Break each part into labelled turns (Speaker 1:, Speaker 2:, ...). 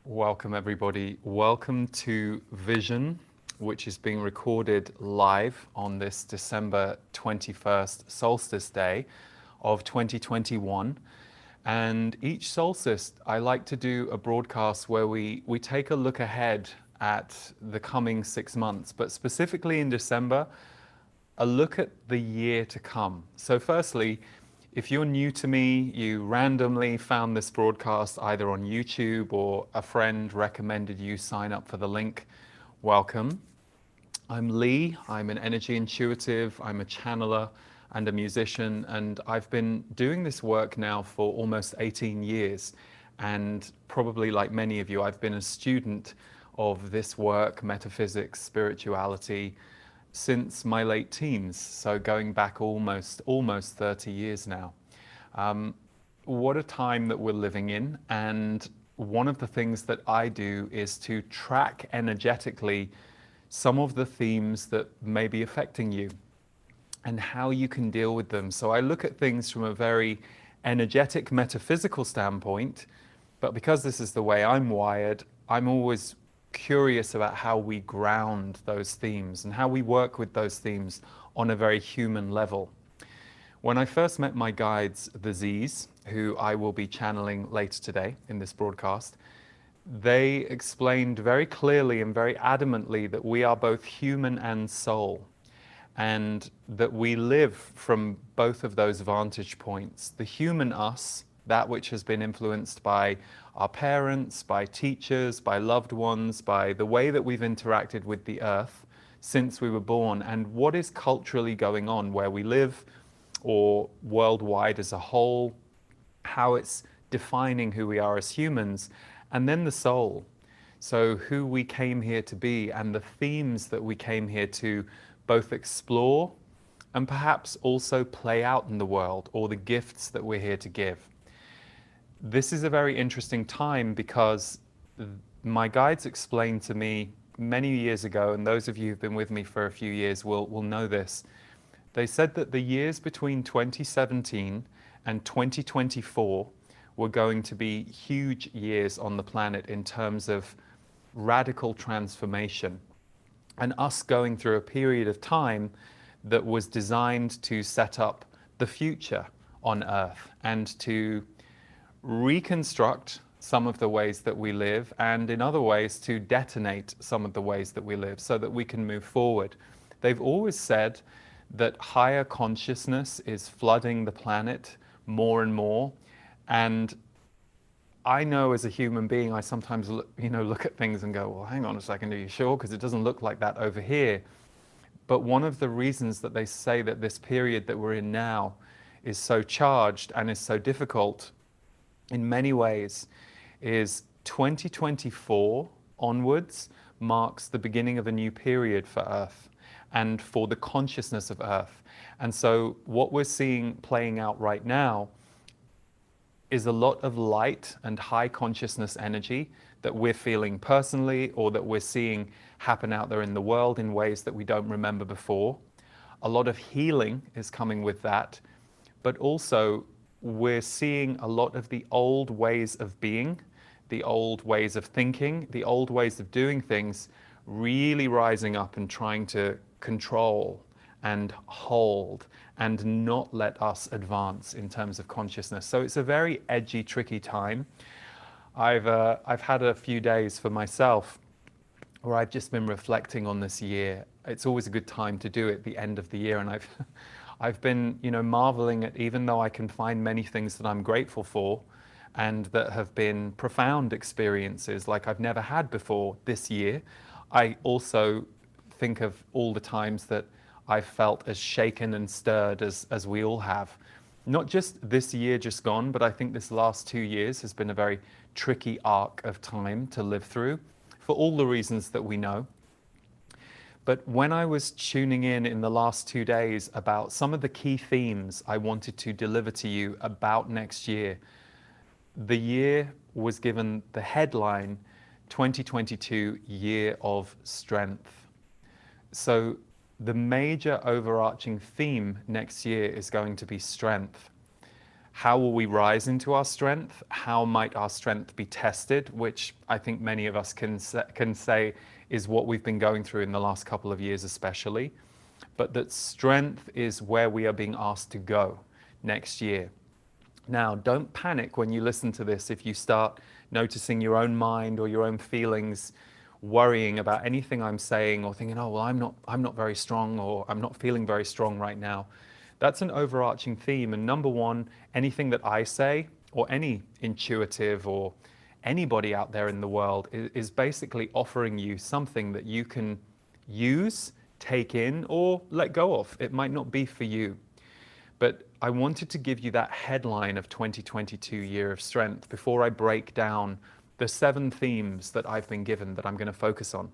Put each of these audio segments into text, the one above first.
Speaker 1: Welcome everybody. Welcome to Vision, which is being recorded live on this December 21st solstice day of 2021. And each solstice, I like to do a broadcast where we take a look ahead at the coming 6 months, but specifically in December, a look at the year to come. So firstly, if you're new to me, you randomly found this broadcast either on YouTube or a friend recommended you sign up for the link, welcome. I'm Lee, I'm an energy intuitive, I'm a channeler and a musician, and I've been doing this work now for almost 18 years. And probably like many of you, I've been a student of this work, metaphysics, spirituality, since my late teens, so going back almost 30 years now. What a time that we're living in, and one of the things that I do is to track energetically some of the themes that may be affecting you and how you can deal with them. So I look at things from a very energetic, metaphysical standpoint, but because this is the way I'm wired, I'm always curious about how we ground those themes and how we work with those themes on a very human level. When I first met my guides, the Z's, who I will be channeling later today in this broadcast, they explained very clearly and very adamantly that we are both human and soul, and that we live from both of those vantage points. The human us, that which has been influenced by our parents, by teachers, by loved ones, by the way that we've interacted with the earth since we were born, and what is culturally going on where we live or worldwide as a whole, how it's defining who we are as humans, and then the soul. So who we came here to be and the themes that we came here to both explore and perhaps also play out in the world, or the gifts that we're here to give. This is a very interesting time because my guides explained to me many years ago, and those of you who've been with me for a few years will know this. They said that the years between 2017 and 2024 were going to be huge years on the planet in terms of radical transformation, and us going through a period of time that was designed to set up the future on Earth and to reconstruct some of the ways that we live, and in other ways to detonate some of the ways that we live so that we can move forward. They've always said that higher consciousness is flooding the planet more and more, and I know as a human being, I sometimes look at things and go, well, hang on a second, are you sure? Because it doesn't look like that over here. But one of the reasons that they say that this period that we're in now is so charged and is so difficult in many ways is 2024 onwards marks the beginning of a new period for Earth and for the consciousness of Earth. And so what we're seeing playing out right now is a lot of light and high consciousness energy that we're feeling personally, or that we're seeing happen out there in the world in ways that we don't remember before. A lot of healing is coming with that, but also we're seeing a lot of the old ways of being, the old ways of thinking, the old ways of doing things really rising up and trying to control and hold and not let us advance in terms of consciousness. So it's a very edgy, tricky time. I've had a few days for myself where I've just been reflecting on this year. It's always a good time to do it, the end of the year, and I've been, marveling at, even though I can find many things that I'm grateful for and that have been profound experiences like I've never had before this year, I also think of all the times that I've felt as shaken and stirred as we all have. Not just this year just gone, but I think this last 2 years has been a very tricky arc of time to live through for all the reasons that we know. But when I was tuning in the last 2 days about some of the key themes I wanted to deliver to you about next year, the year was given the headline 2022 Year of Strength. So the major overarching theme next year is going to be strength. How will we rise into our strength? How might our strength be tested? Which I think many of us can say is what we've been going through in the last couple of years especially. But that strength is where we are being asked to go next year. Now, don't panic when you listen to this if you start noticing your own mind or your own feelings worrying about anything I'm saying, or thinking, oh, well, I'm not very strong, or I'm not feeling very strong right now. That's an overarching theme. And number one, anything that I say, or any intuitive or anybody out there in the world, is basically offering you something that you can use, take in, or let go of. It might not be for you. But I wanted to give you that headline of 2022 Year of Strength before I break down the 7 themes that I've been given that I'm going to focus on.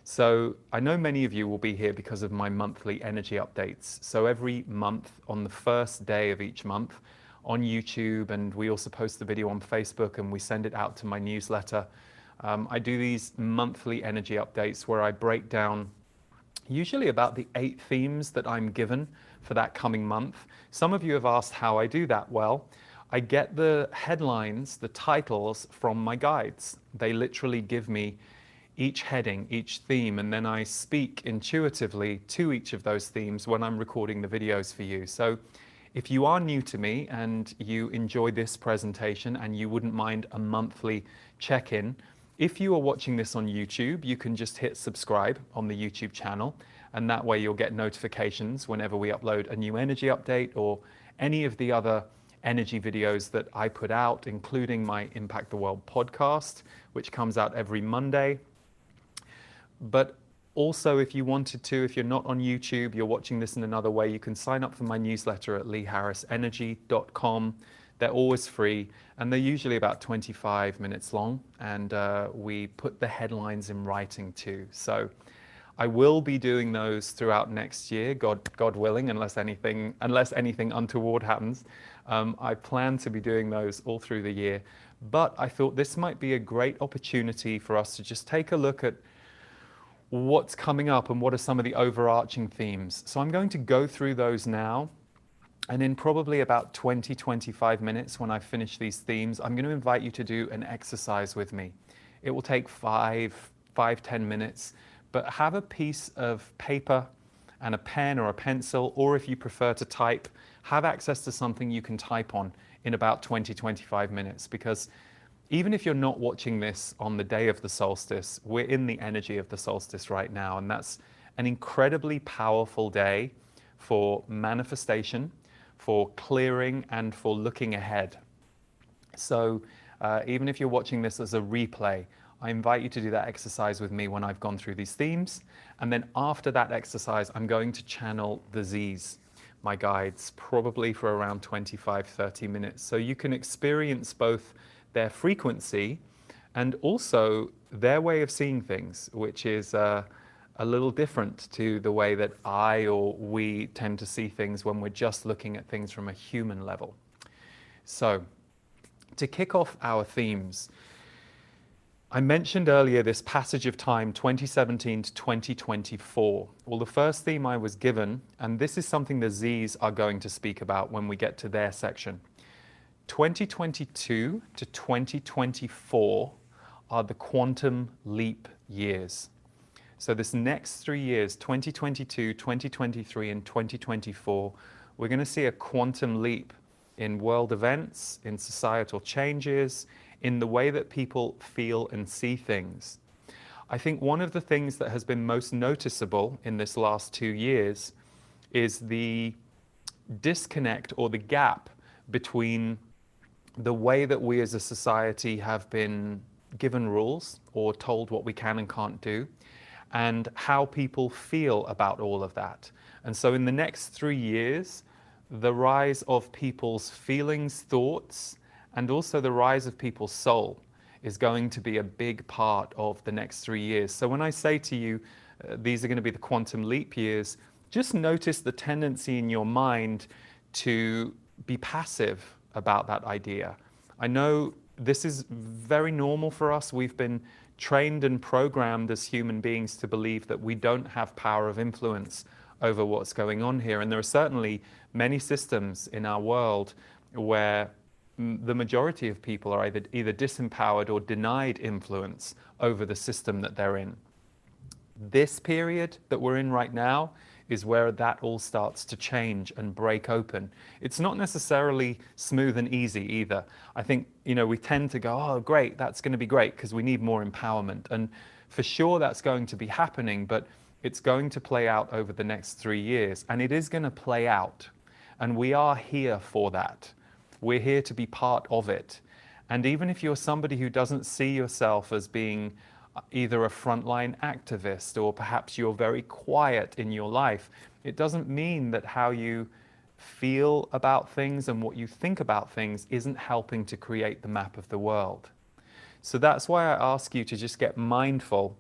Speaker 1: So I know many of you will be here because of my monthly energy updates. So every month, on the first day of each month, on YouTube, and we also post the video on Facebook, and we send it out to my newsletter. I do these monthly energy updates where I break down usually about the 8 themes that I'm given for that coming month. Some of you have asked how I do that. Well, I get the headlines, the titles from my guides. They literally give me each heading, each theme, and then I speak intuitively to each of those themes when I'm recording the videos for you. So if you are new to me and you enjoy this presentation and you wouldn't mind a monthly check-in, if you are watching this on YouTube, you can just hit subscribe on the YouTube channel, and that way you'll get notifications whenever we upload a new energy update or any of the other energy videos that I put out, including my Impact the World podcast, which comes out every Monday. But also, if you wanted to, if you're not on YouTube, you're watching this in another way, you can sign up for my newsletter at leeharrisenergy.com. They're always free, and they're usually about 25 minutes long, and we put the headlines in writing too. So I will be doing those throughout next year, God willing, unless anything untoward happens. I plan to be doing those all through the year, but I thought this might be a great opportunity for us to just take a look at what's coming up and what are some of the overarching themes. So I'm going to go through those now. And in probably about 20-25 minutes, when I finish these themes, I'm going to invite you to do an exercise with me. It will take 5-10 minutes, but have a piece of paper and a pen or a pencil, or if you prefer to type, have access to something you can type on in about 20-25 minutes. Because even if you're not watching this on the day of the solstice, we're in the energy of the solstice right now. And that's an incredibly powerful day for manifestation, for clearing, and for looking ahead. So even if you're watching this as a replay, I invite you to do that exercise with me when I've gone through these themes. And then after that exercise, I'm going to channel the Z's, my guides, probably for around 25-30 minutes. So you can experience both their frequency and also their way of seeing things, which is a little different to the way that I or we tend to see things when we're just looking at things from a human level. So, to kick off our themes, I mentioned earlier this passage of time, 2017 to 2024. Well, the first theme I was given, and this is something the Z's are going to speak about when we get to their section. 2022 to 2024 are the quantum leap years. So this next 3 years, 2022, 2023, and 2024, we're going to see a quantum leap in world events, in societal changes, in the way that people feel and see things. I think one of the things that has been most noticeable in this last 2 years is the disconnect or the gap between the way that we as a society have been given rules or told what we can and can't do, and how people feel about all of that. And so in the next 3 years, the rise of people's feelings, thoughts, and also the rise of people's soul is going to be a big part of the next 3 years. So when I say to you, these are going to be the quantum leap years, just notice the tendency in your mind to be passive about that idea. I know this is very normal for us. We've been trained and programmed as human beings to believe that we don't have power of influence over what's going on here. And there are certainly many systems in our world where the majority of people are either disempowered or denied influence over the system that they're in. This period that we're in right now is where that all starts to change and break open. It's not necessarily smooth and easy either. I think, we tend to go, oh, great, that's going to be great because we need more empowerment. And for sure that's going to be happening, but it's going to play out over the next 3 years. And it is going to play out. And we are here for that. We're here to be part of it. And even if you're somebody who doesn't see yourself as being either a frontline activist or perhaps you're very quiet in your life, it doesn't mean that how you feel about things and what you think about things isn't helping to create the map of the world. So that's why I ask you to just get mindful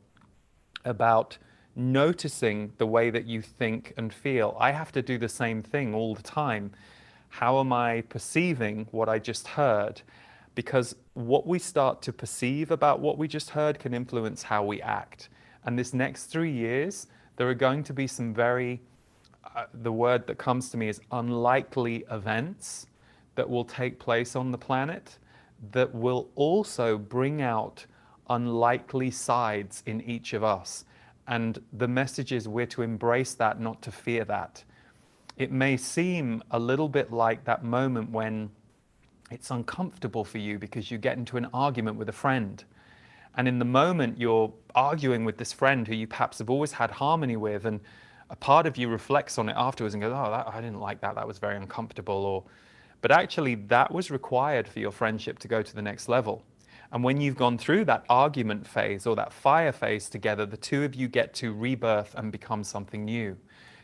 Speaker 1: about noticing the way that you think and feel. I have to do the same thing all the time. How am I perceiving what I just heard? Because what we start to perceive about what we just heard can influence how we act. And this next 3 years, there are going to be some very, the word that comes to me is unlikely events that will take place on the planet that will also bring out unlikely sides in each of us. And the message is we're to embrace that, not to fear that. It may seem a little bit like that moment when it's uncomfortable for you because you get into an argument with a friend. And in the moment you're arguing with this friend who you perhaps have always had harmony with, and a part of you reflects on it afterwards and goes, oh, I didn't like that, that was very uncomfortable. But actually that was required for your friendship to go to the next level. And when you've gone through that argument phase or that fire phase together, the two of you get to rebirth and become something new.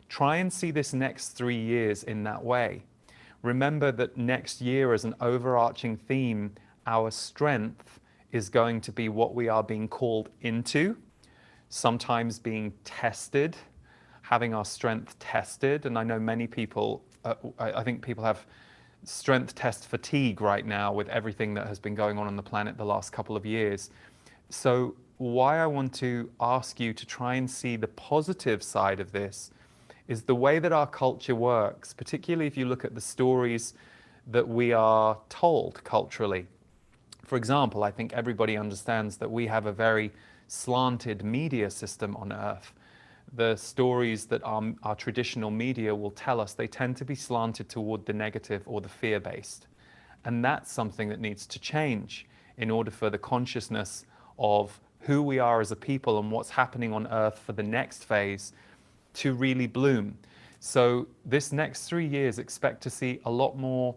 Speaker 1: Try and see this next 3 years in that way. Remember that next year, as an overarching theme, our strength is going to be what we are being called into, sometimes being tested, having our strength tested. And I know many people, I think people have strength test fatigue right now with everything that has been going on the planet the last couple of years. So why I want to ask you to try and see the positive side of this is the way that our culture works, particularly if you look at the stories that we are told culturally. For example, I think everybody understands that we have a very slanted media system on Earth. The stories that our traditional media will tell us, they tend to be slanted toward the negative or the fear-based. And that's something that needs to change in order for the consciousness of who we are as a people and what's happening on Earth for the next phase to really bloom. So this next 3 years, expect to see a lot more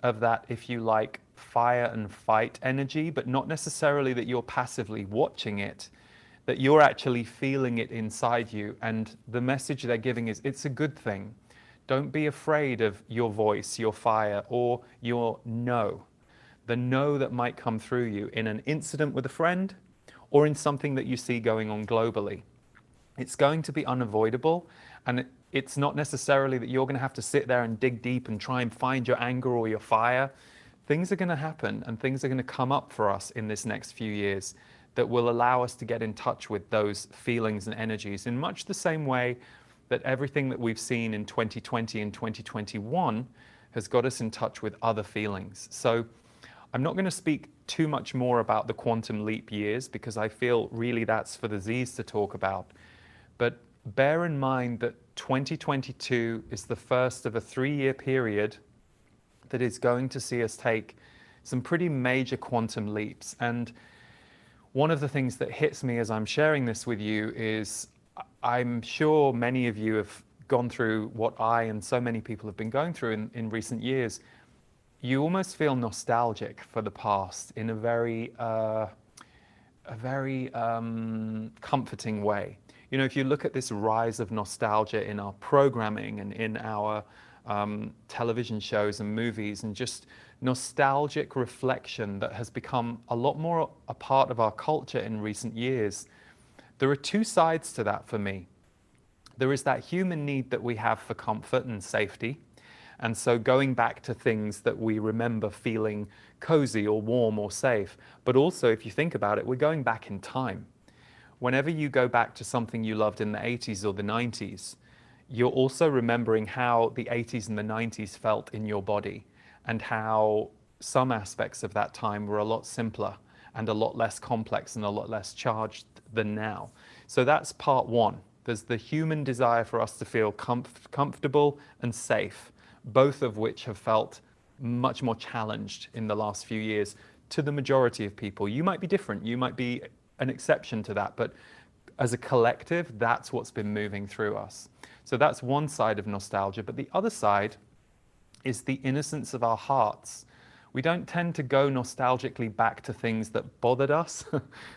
Speaker 1: of that, if you like, fire and fight energy, but not necessarily that you're passively watching it, that you're actually feeling it inside you. And the message they're giving is it's a good thing. Don't be afraid of your voice, your fire, or your no. The no that might come through you in an incident with a friend or in something that you see going on globally. It's going to be unavoidable, and it's not necessarily that you're going to have to sit there and dig deep and try and find your anger or your fire. Things are going to happen and things are going to come up for us in this next few years that will allow us to get in touch with those feelings and energies in much the same way that everything that we've seen in 2020 and 2021 has got us in touch with other feelings. So I'm not going to speak too much more about the quantum leap years because I feel really that's for the Z's to talk about. But bear in mind that 2022 is the first of a 3-year period that is going to see us take some pretty major quantum leaps. And one of the things that hits me as I'm sharing this with you is I'm sure many of you have gone through what I and so many people have been going through in recent years. You almost feel nostalgic for the past in a very comforting way. You know, if you look at this rise of nostalgia in our programming and in our television shows and movies, and just nostalgic reflection that has become a lot more a part of our culture in recent years, there are two sides to that for me. There is that human need that we have for comfort and safety. And so going back to things that we remember feeling cozy or warm or safe. But also, if you think about it, we're going back in time. Whenever you go back to something you loved in the 80s or the 90s, you're also remembering how the 80s and the 90s felt in your body. and how some aspects of that time were a lot simpler and a lot less complex and a lot less charged than now. So that's part one. There's the human desire for us to feel comfortable and safe, both of which have felt much more challenged in the last few years to the majority of people. You might be different, you might be an exception to that, but as a collective, that's what's been moving through us. So that's one side of nostalgia, but the other side is the innocence of our hearts. We don't tend to go nostalgically back to things that bothered us,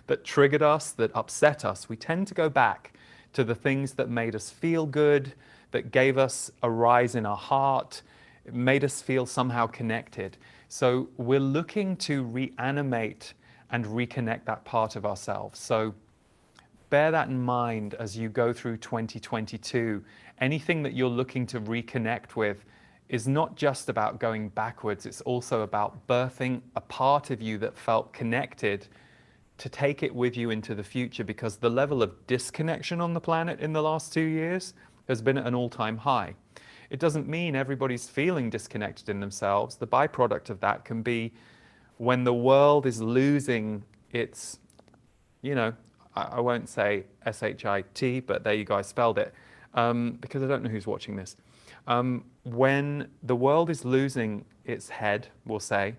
Speaker 1: that triggered us, that upset us. We tend to go back to the things that made us feel good, that gave us a rise in our heart, made us feel somehow connected. So we're looking to reanimate and reconnect that part of ourselves. So bear that in mind as you go through 2022. Anything that you're looking to reconnect with is not just about going backwards, it's also about birthing a part of you that felt connected to take it with you into the future, because the level of disconnection on the planet in the last 2 years has been at an all-time high. It doesn't mean everybody's feeling disconnected in themselves. The byproduct of that can be when the world is losing its, I won't say S-H-I-T, but there you go, I spelled it, because I don't know who's watching this. When the world is losing its head, we'll say,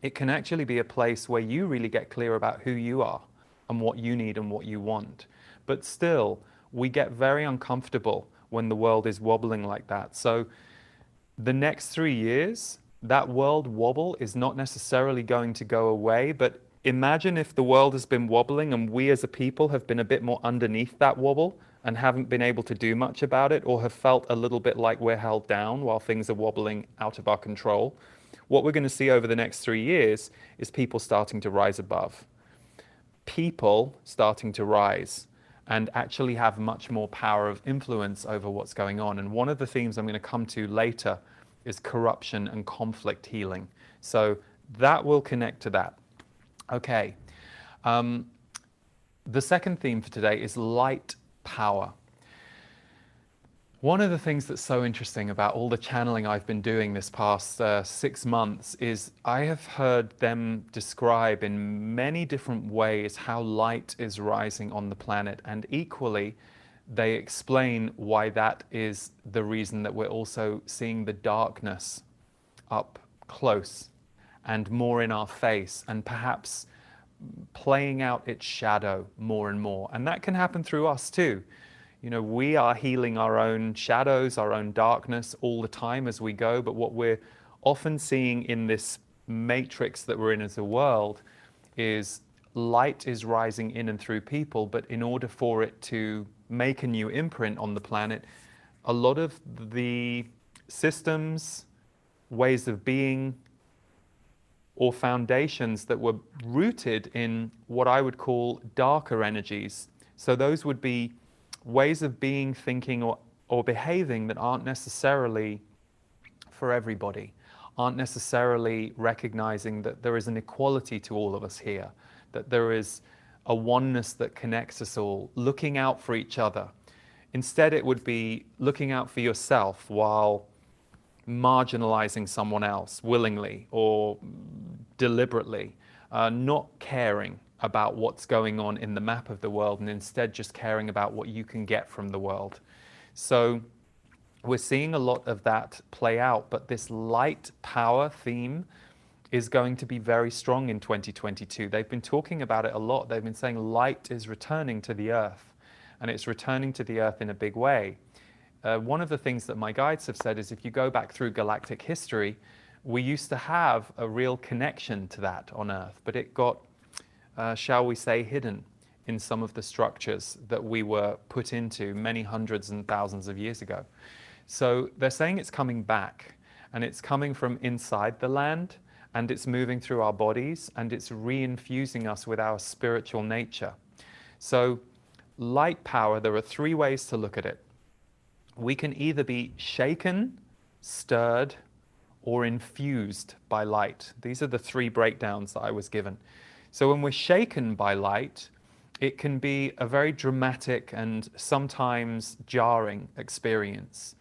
Speaker 1: it can actually be a place where you really get clear about who you are and what you need and what you want. But still, we get very uncomfortable when the world is wobbling like that. So the next 3 years, that world wobble is not necessarily going to go away, but imagine if the world has been wobbling and we as a people have been a bit more underneath that wobble and haven't been able to do much about it, or have felt a little bit like we're held down while things are wobbling out of our control. What we're going to see over the next 3 years is people starting to rise above. People starting to rise and actually have much more power of influence over what's going on. And one of the themes I'm going to come to later is corruption and conflict healing. So that will connect to that. Okay. The second theme for today is light power. One of the things that's so interesting about all the channeling I've been doing this past 6 months is I have heard them describe in many different ways how light is rising on the planet, and equally they explain why that is the reason that we're also seeing the darkness up close and more in our face, and perhaps playing out its shadow more and more. And that can happen through us too. We are healing our own shadows, our own darkness all the time as we go. But what we're often seeing in this matrix that we're in as a world is light is rising in and through people. But in order for it to make a new imprint on the planet, a lot of the systems, ways of being, or foundations that were rooted in what I would call darker energies. So those would be ways of being, thinking, or behaving that aren't necessarily for everybody, aren't necessarily recognizing that there is an equality to all of us here, that there is a oneness that connects us all, looking out for each other. Instead, it would be looking out for yourself while marginalizing someone else willingly or deliberately, not caring about what's going on in the map of the world, and instead just caring about what you can get from the world. So we're seeing a lot of that play out, but this light power theme is going to be very strong in 2022. They've been talking about it a lot. They've been saying light is returning to the earth, and it's returning to the earth in a big way. One of the things that my guides have said is if you go back through galactic history, we used to have a real connection to that on Earth, but it got, shall we say, hidden in some of the structures that we were put into many hundreds and thousands of years ago. So they're saying it's coming back, and it's coming from inside the land, and it's moving through our bodies, and it's reinfusing us with our spiritual nature. So light power, there are 3 ways to look at it. We can either be shaken, stirred, or infused by light. These are the 3 breakdowns that I was given. So when we're shaken by light, it can be a very dramatic and sometimes jarring experience.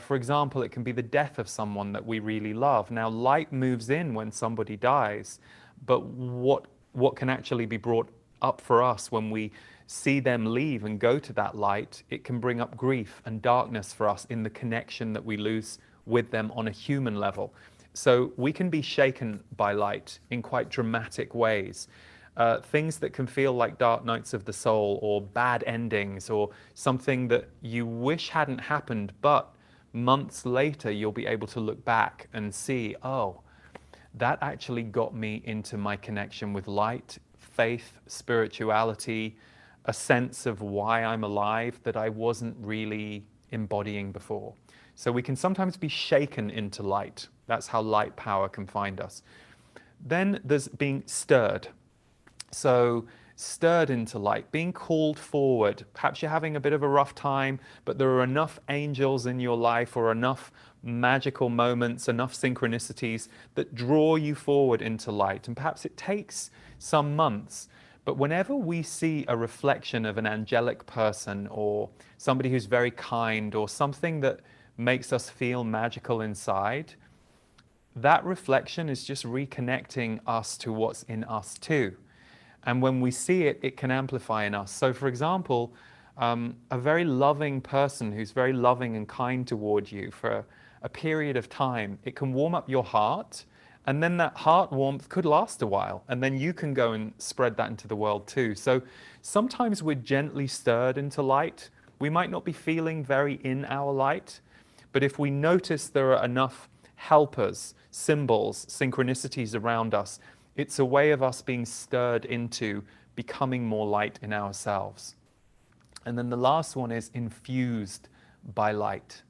Speaker 1: For example, it can be the death of someone that we really love. Now, light moves in when somebody dies, but what can actually be brought up for us when we see them leave and go to that light, it can bring up grief and darkness for us in the connection that we lose with them on a human level. So we can be shaken by light in quite dramatic ways. Things that can feel like dark nights of the soul or bad endings or something that you wish hadn't happened, but months later you'll be able to look back and see, oh, that actually got me into my connection with light, faith, spirituality, a sense of why I'm alive that I wasn't really embodying before. So we can sometimes be shaken into light. That's how light power can find us. Then there's being stirred. So stirred into light, being called forward. Perhaps you're having a bit of a rough time, but there are enough angels in your life or enough magical moments, enough synchronicities that draw you forward into light. And perhaps it takes some months, but whenever we see a reflection of an angelic person or somebody who's very kind or something that makes us feel magical inside, that reflection is just reconnecting us to what's in us too. And when we see it, it can amplify in us. So for example, a very loving person who's very loving and kind toward you for a period of time, it can warm up your heart, and then that heart warmth could last a while, and then you can go and spread that into the world too. So sometimes we're gently stirred into light. We might not be feeling very in our light, but if we notice there are enough helpers, symbols, synchronicities around us, it's a way of us being stirred into becoming more light in ourselves. And then the last one is infused by light.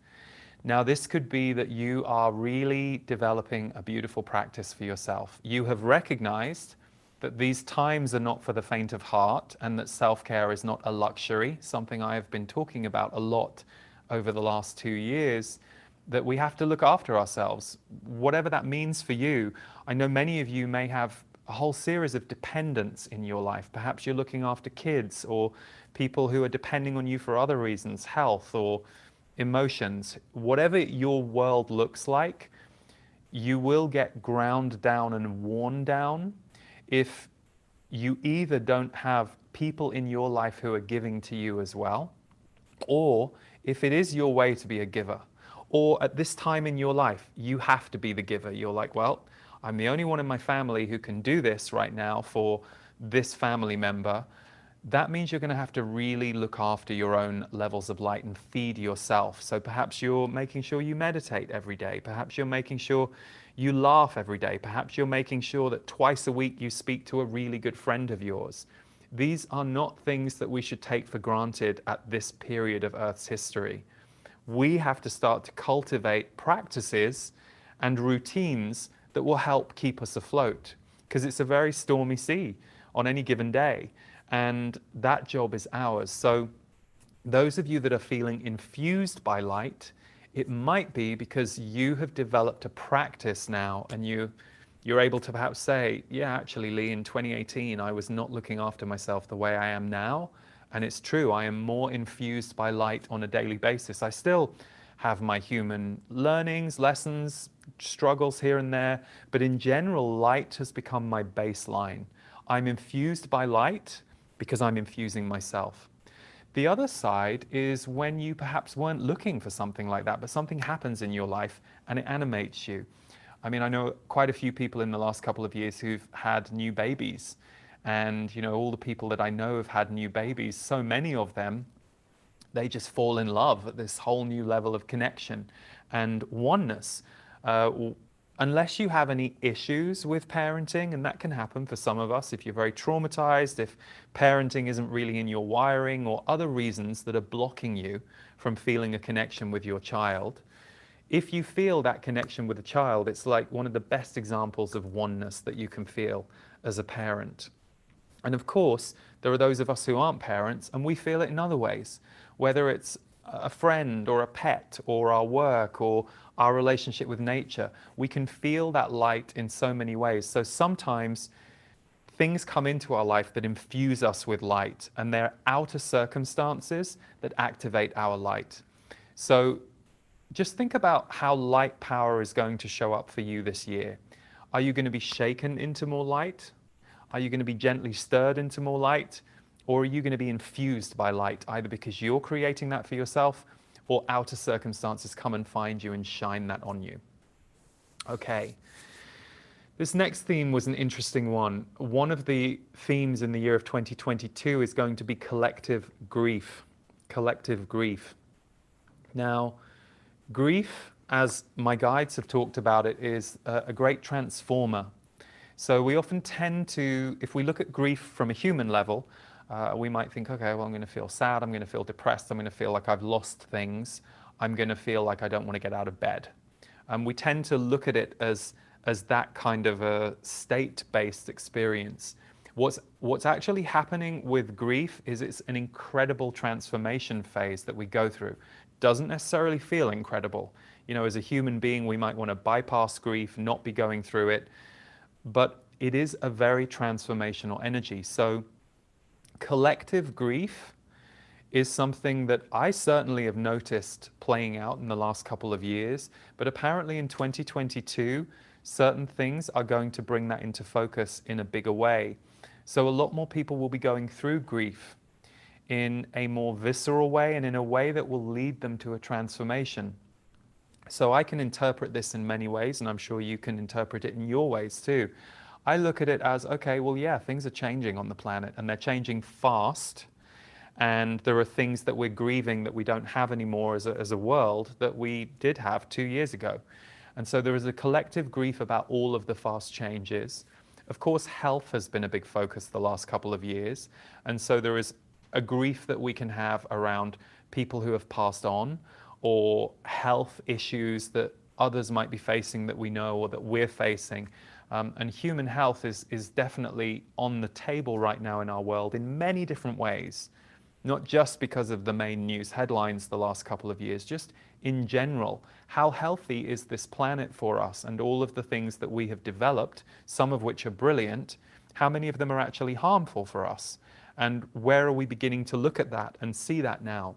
Speaker 1: Now, this could be that you are really developing a beautiful practice for yourself. You have recognized that these times are not for the faint of heart and that self-care is not a luxury, something I have been talking about a lot over the last 2 years, that we have to look after ourselves, whatever that means for you. I know many of you may have a whole series of dependents in your life. Perhaps you're looking after kids or people who are depending on you for other reasons, health or emotions. Whatever your world looks like, you will get ground down and worn down if you either don't have people in your life who are giving to you as well, or if it is your way to be a giver, or at this time in your life, you have to be the giver. You're like, well, I'm the only one in my family who can do this right now for this family member. That means you're going to have to really look after your own levels of light and feed yourself. So perhaps you're making sure you meditate every day. Perhaps you're making sure you laugh every day. Perhaps you're making sure that twice a week you speak to a really good friend of yours. These are not things that we should take for granted at this period of Earth's history. We have to start to cultivate practices and routines that will help keep us afloat, because it's a very stormy sea on any given day, and that job is ours. So those of you that are feeling infused by light, it might be because you have developed a practice now, and you're able to perhaps say, yeah, actually, Lee, in 2018, I was not looking after myself the way I am now. And it's true, I am more infused by light on a daily basis. I still have my human learnings, lessons, struggles here and there, but in general, light has become my baseline. I'm infused by light because I'm infusing myself. The other side is when you perhaps weren't looking for something like that, but something happens in your life and it animates you. I mean, I know quite a few people in the last couple of years who've had new babies. And, you know, all the people that I know have had new babies, so many of them, they just fall in love at this whole new level of connection and oneness. Unless you have any issues with parenting, and that can happen for some of us if you're very traumatized, if parenting isn't really in your wiring or other reasons that are blocking you from feeling a connection with your child. If you feel that connection with a child, it's like one of the best examples of oneness that you can feel as a parent. And of course, there are those of us who aren't parents and we feel it in other ways, whether it's a friend or a pet or our work or our relationship with nature. We can feel that light in so many ways. So sometimes things come into our life that infuse us with light, and they're outer circumstances that activate our light. So just think about how light power is going to show up for you this year. Are you going to be shaken into more light? Are you going to be gently stirred into more light? Or are you going to be infused by light, either because you're creating that for yourself or outer circumstances come and find you and shine that on you? Okay. This next theme was an interesting one. One of the themes in the year of 2022 is going to be collective grief. Collective grief. Now, grief, as my guides have talked about it, is a great transformer. So we often tend to, if we look at grief from a human level, we might think, okay, well, I'm going to feel sad, I'm going to feel depressed, I'm going to feel like I've lost things, I'm going to feel like I don't want to get out of bed. We tend to look at it as that kind of a state-based experience. What's actually happening with grief is it's an incredible transformation phase that we go through. Doesn't necessarily feel incredible. You know, as a human being, we might want to bypass grief, not be going through it, but it is a very transformational energy. So collective grief is something that I certainly have noticed playing out in the last couple of years, but apparently in 2022, certain things are going to bring that into focus in a bigger way. So a lot more people will be going through grief in a more visceral way and in a way that will lead them to a transformation. So I can interpret this in many ways, and I'm sure you can interpret it in your ways too. I look at it as, okay, well, yeah, things are changing on the planet, and they're changing fast. And there are things that we're grieving that we don't have anymore as a world that we did have 2 years ago. And so there is a collective grief about all of the fast changes. Of course, health has been a big focus the last couple of years. And so there is a grief that we can have around people who have passed on, or health issues that others might be facing that we know or that we're facing. And human health is definitely on the table right now in our world in many different ways, not just because of the main news headlines the last couple of years, just in general. How healthy is this planet for us, and all of the things that we have developed, some of which are brilliant, how many of them are actually harmful for us? And where are we beginning to look at that and see that now?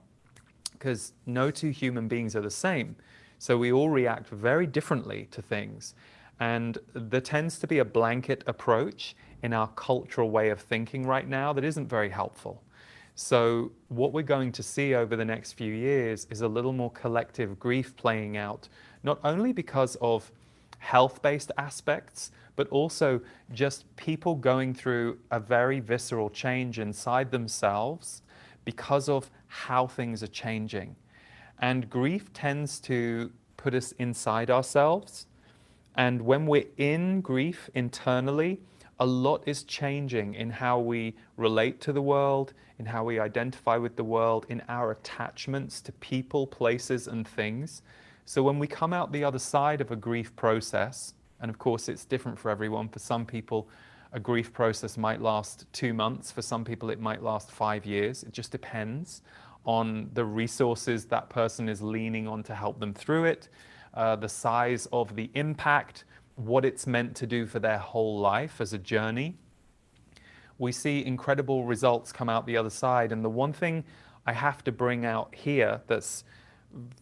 Speaker 1: Because no two human beings are the same. So we all react very differently to things. And there tends to be a blanket approach in our cultural way of thinking right now that isn't very helpful. So what we're going to see over the next few years is a little more collective grief playing out, not only because of health-based aspects, but also just people going through a very visceral change inside themselves because of how things are changing. And grief tends to put us inside ourselves. And when we're in grief internally, a lot is changing in how we relate to the world, in how we identify with the world, in our attachments to people, places, and things. So when we come out the other side of a grief process, and of course it's different for everyone. For some people, a grief process might last 2 months. For some people, it might last 5 years. It just depends on the resources that person is leaning on to help them through it, the size of the impact, what it's meant to do for their whole life as a journey. We see incredible results come out the other side. And the one thing I have to bring out here that's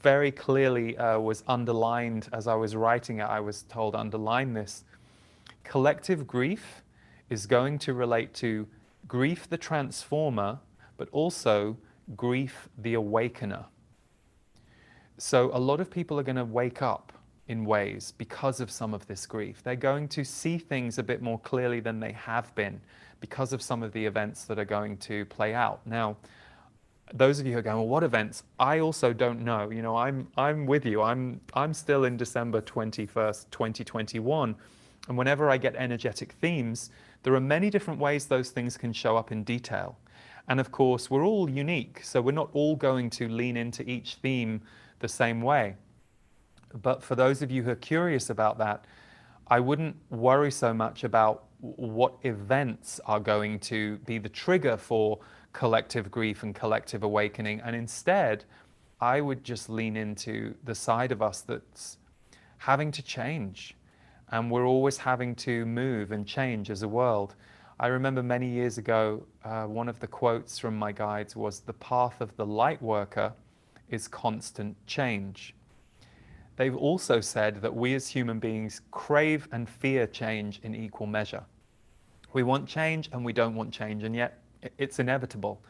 Speaker 1: very clearly was underlined as I was writing it, I was told underline this. Collective grief is going to relate to grief the transformer, but also grief the awakener. So a lot of people are going to wake up in ways because of some of this grief. They're going to see things a bit more clearly than they have been because of some of the events that are going to play out. Now, those of you who are going, well, what events? I also don't know. You know, I'm with you. I'm still in December 21st, 2021. And whenever I get energetic themes, there are many different ways those things can show up in detail. And of course, we're all unique, so we're not all going to lean into each theme the same way. But for those of you who are curious about that, I wouldn't worry so much about what events are going to be the trigger for collective grief and collective awakening. And instead, I would just lean into the side of us that's having to change. And we're always having to move and change as a world. I remember many years ago, one of the quotes from my guides was, "The path of the light worker is constant change." they've also said that we as human beings crave and fear change in equal measure. We want change and we don't want change, and yet it's inevitable.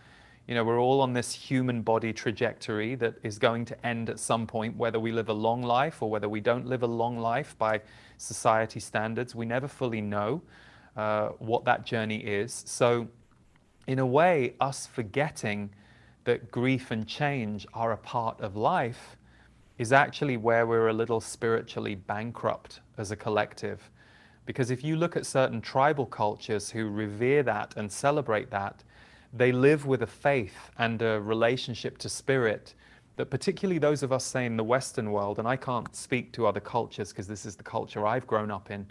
Speaker 1: You know, we're all on this human body trajectory that is going to end at some point, whether we live a long life or whether we don't live a long life by society standards. We never fully know what that journey is. So, in a way, us forgetting that grief and change are a part of life is actually where we're a little spiritually bankrupt as a collective. Because if you look at certain tribal cultures who revere that and celebrate that, they live with a faith and a relationship to spirit that, particularly those of us, say, in the Western world, and I can't speak to other cultures because this is the culture I've grown up in,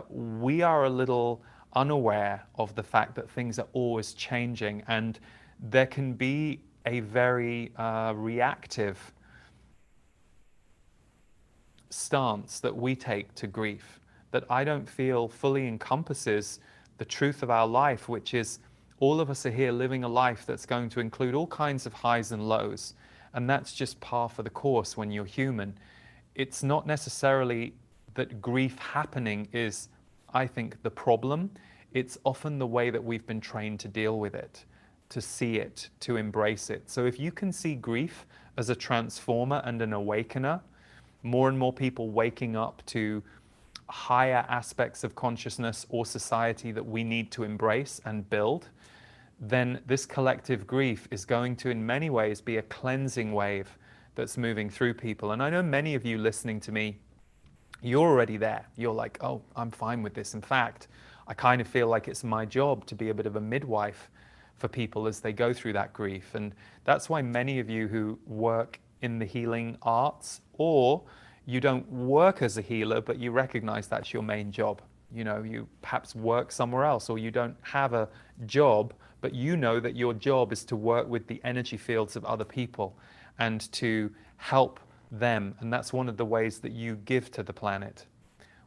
Speaker 1: we are a little unaware of the fact that things are always changing, and there can be a very reactive stance that we take to grief that I don't feel fully encompasses the truth of our life, which is all of us are here living a life that's going to include all kinds of highs and lows. And that's just par for the course when you're human. It's not necessarily that grief happening is, I think, the problem. It's often the way that we've been trained to deal with it, to see it, to embrace it. So if you can see grief as a transformer and an awakener, more and more people waking up to higher aspects of consciousness or society that we need to embrace and build, then this collective grief is going to, in many ways, be a cleansing wave that's moving through people. And I know many of you listening to me, you're already there. You're like, oh, I'm fine with this. In fact, I kind of feel like it's my job to be a bit of a midwife for people as they go through that grief. And that's why many of you who work in the healing arts, or you don't work as a healer, but you recognize that's your main job. You know, you perhaps work somewhere else, or you don't have a job, but you know that your job is to work with the energy fields of other people and to help them. And that's one of the ways that you give to the planet.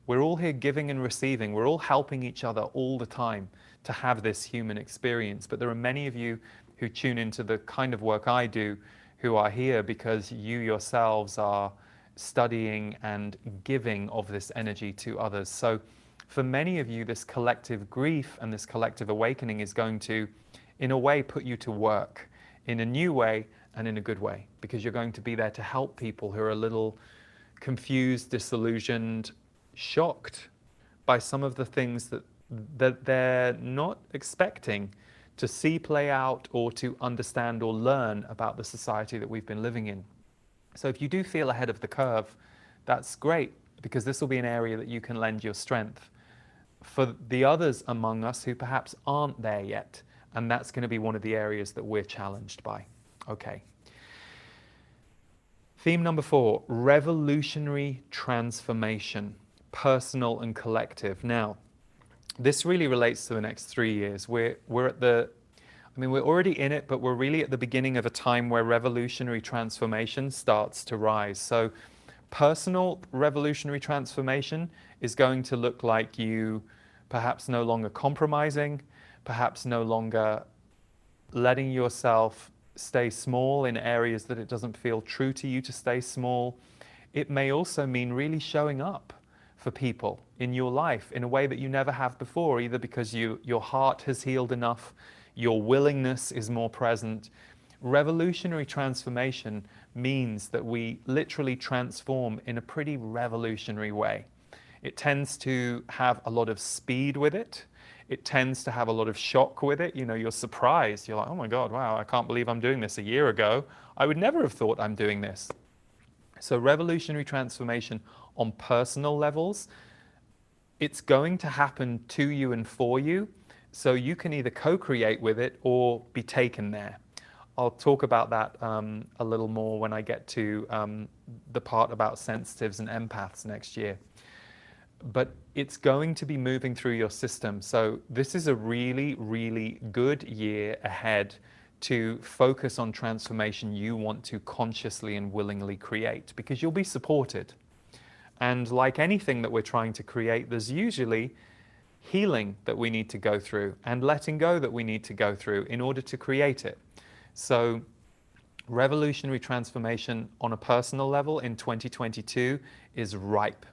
Speaker 1: We're all here giving and receiving. We're all helping each other all the time to have this human experience. But there are many of you who tune into the kind of work I do who are here because you yourselves are studying and giving of this energy to others. So for many of you, this collective grief and this collective awakening is going to, in a way, put you to work in a new way and in a good way, because you're going to be there to help people who are a little confused, disillusioned, shocked by some of the things that they're not expecting to see play out or to understand or learn about the society that we've been living in. So if you do feel ahead of the curve, that's great, because this will be an area that you can lend your strength. For the others among us who perhaps aren't there yet, and that's going to be one of the areas that we're challenged by. Okay. Theme number 4, revolutionary transformation, personal and collective. Now, this really relates to the next 3 years. We're already in it, but we're really at the beginning of a time where revolutionary transformation starts to rise. So personal revolutionary transformation is going to look like you perhaps no longer compromising, perhaps no longer letting yourself stay small in areas that it doesn't feel true to you to stay small. It may also mean really showing up for people in your life in a way that you never have before, either because your heart has healed enough, your willingness is more present. Revolutionary transformation means that we literally transform in a pretty revolutionary way. It tends to have a lot of speed with it. It tends to have a lot of shock with it. You know, you're surprised. You're like, oh my God, wow, I can't believe I'm doing this. A year ago, I would never have thought I'm doing this. So revolutionary transformation on personal levels, it's going to happen to you and for you. So you can either co-create with it or be taken there. I'll talk about that a little more when I get to the part about sensitives and empaths next year. But it's going to be moving through your system. So this is a really, really good year ahead to focus on transformation you want to consciously and willingly create, because you'll be supported. And like anything that we're trying to create, there's usually healing that we need to go through and letting go that we need to go through in order to create it. So Revolutionary transformation on a personal level in 2022 is ripe.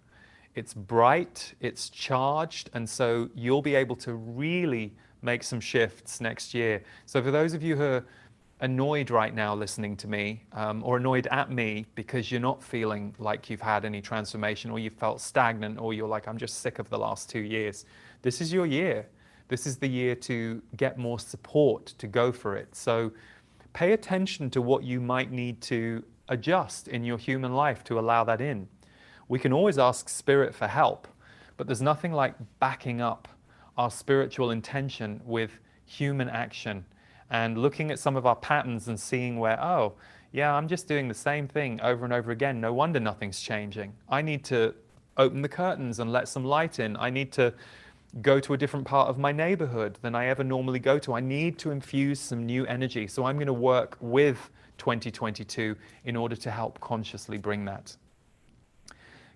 Speaker 1: It's bright, it's charged, and so you'll be able to really make some shifts next year. So for those of you who are annoyed right now listening to me, or annoyed at me because you're not feeling like you've had any transformation, or you felt stagnant, or you're like, I'm just sick of the last 2 years, this is your year. This is the year to get more support, to go for it. So pay attention to what you might need to adjust in your human life to allow that in. We can always ask spirit for help, but there's nothing like backing up our spiritual intention with human action and looking at some of our patterns and seeing where, oh, yeah, I'm just doing the same thing over and over again. No wonder nothing's changing. I need to open the curtains and let some light in. I need to go to a different part of my neighborhood than I ever normally go to. I need to infuse some new energy. So I'm going to work with 2022 in order to help consciously bring that.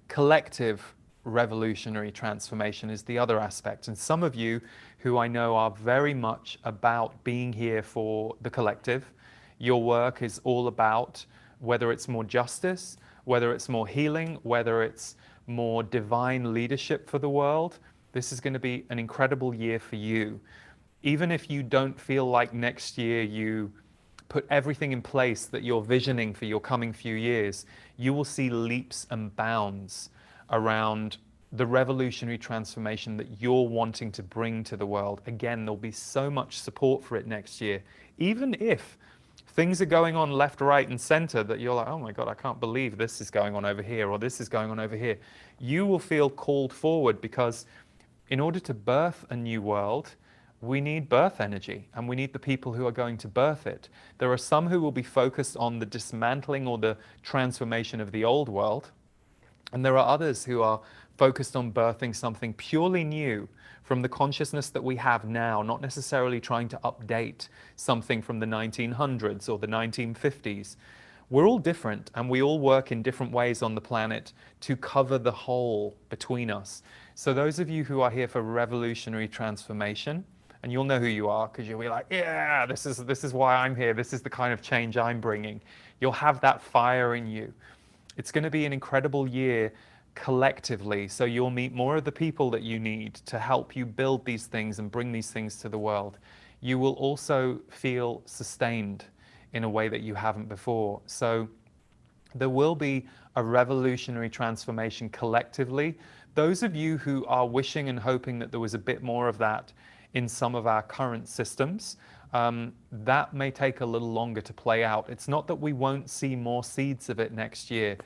Speaker 1: Collective revolutionary transformation is the other aspect. And some of you who I know are very much about being here for the collective. Your work is all about whether it's more justice, whether it's more healing, whether it's more divine leadership for the world. This is going to be an incredible year for you. Even if you don't feel like next year you put everything in place that you're visioning for your coming few years, you will see leaps and bounds around the revolutionary transformation that you're wanting to bring to the world. Again, there'll be so much support for it next year. Even if things are going on left, right, and center that you're like, oh my God, I can't believe this is going on over here, or this is going on over here. You will feel called forward because in order to birth a new world, we need birth energy, and we need the people who are going to birth it. There are some who will be focused on the dismantling or the transformation of the old world, and there are others who are focused on birthing something purely new from the consciousness that we have now, not necessarily trying to update something from the 1900s or the 1950s. We're all different, and we all work in different ways on the planet to cover the whole between us. So those of you who are here for revolutionary transformation, and you'll know who you are because you'll be like, yeah, this is why I'm here. This is the kind of change I'm bringing. You'll have that fire in you. It's going to be an incredible year collectively. So you'll meet more of the people that you need to help you build these things and bring these things to the world. You will also feel sustained in a way that you haven't before. So there will be a revolutionary transformation collectively. Those of you who are wishing and hoping that there was a bit more of that in some of our current systems, that may take a little longer to play out. It's not that we won't see more seeds of it next year,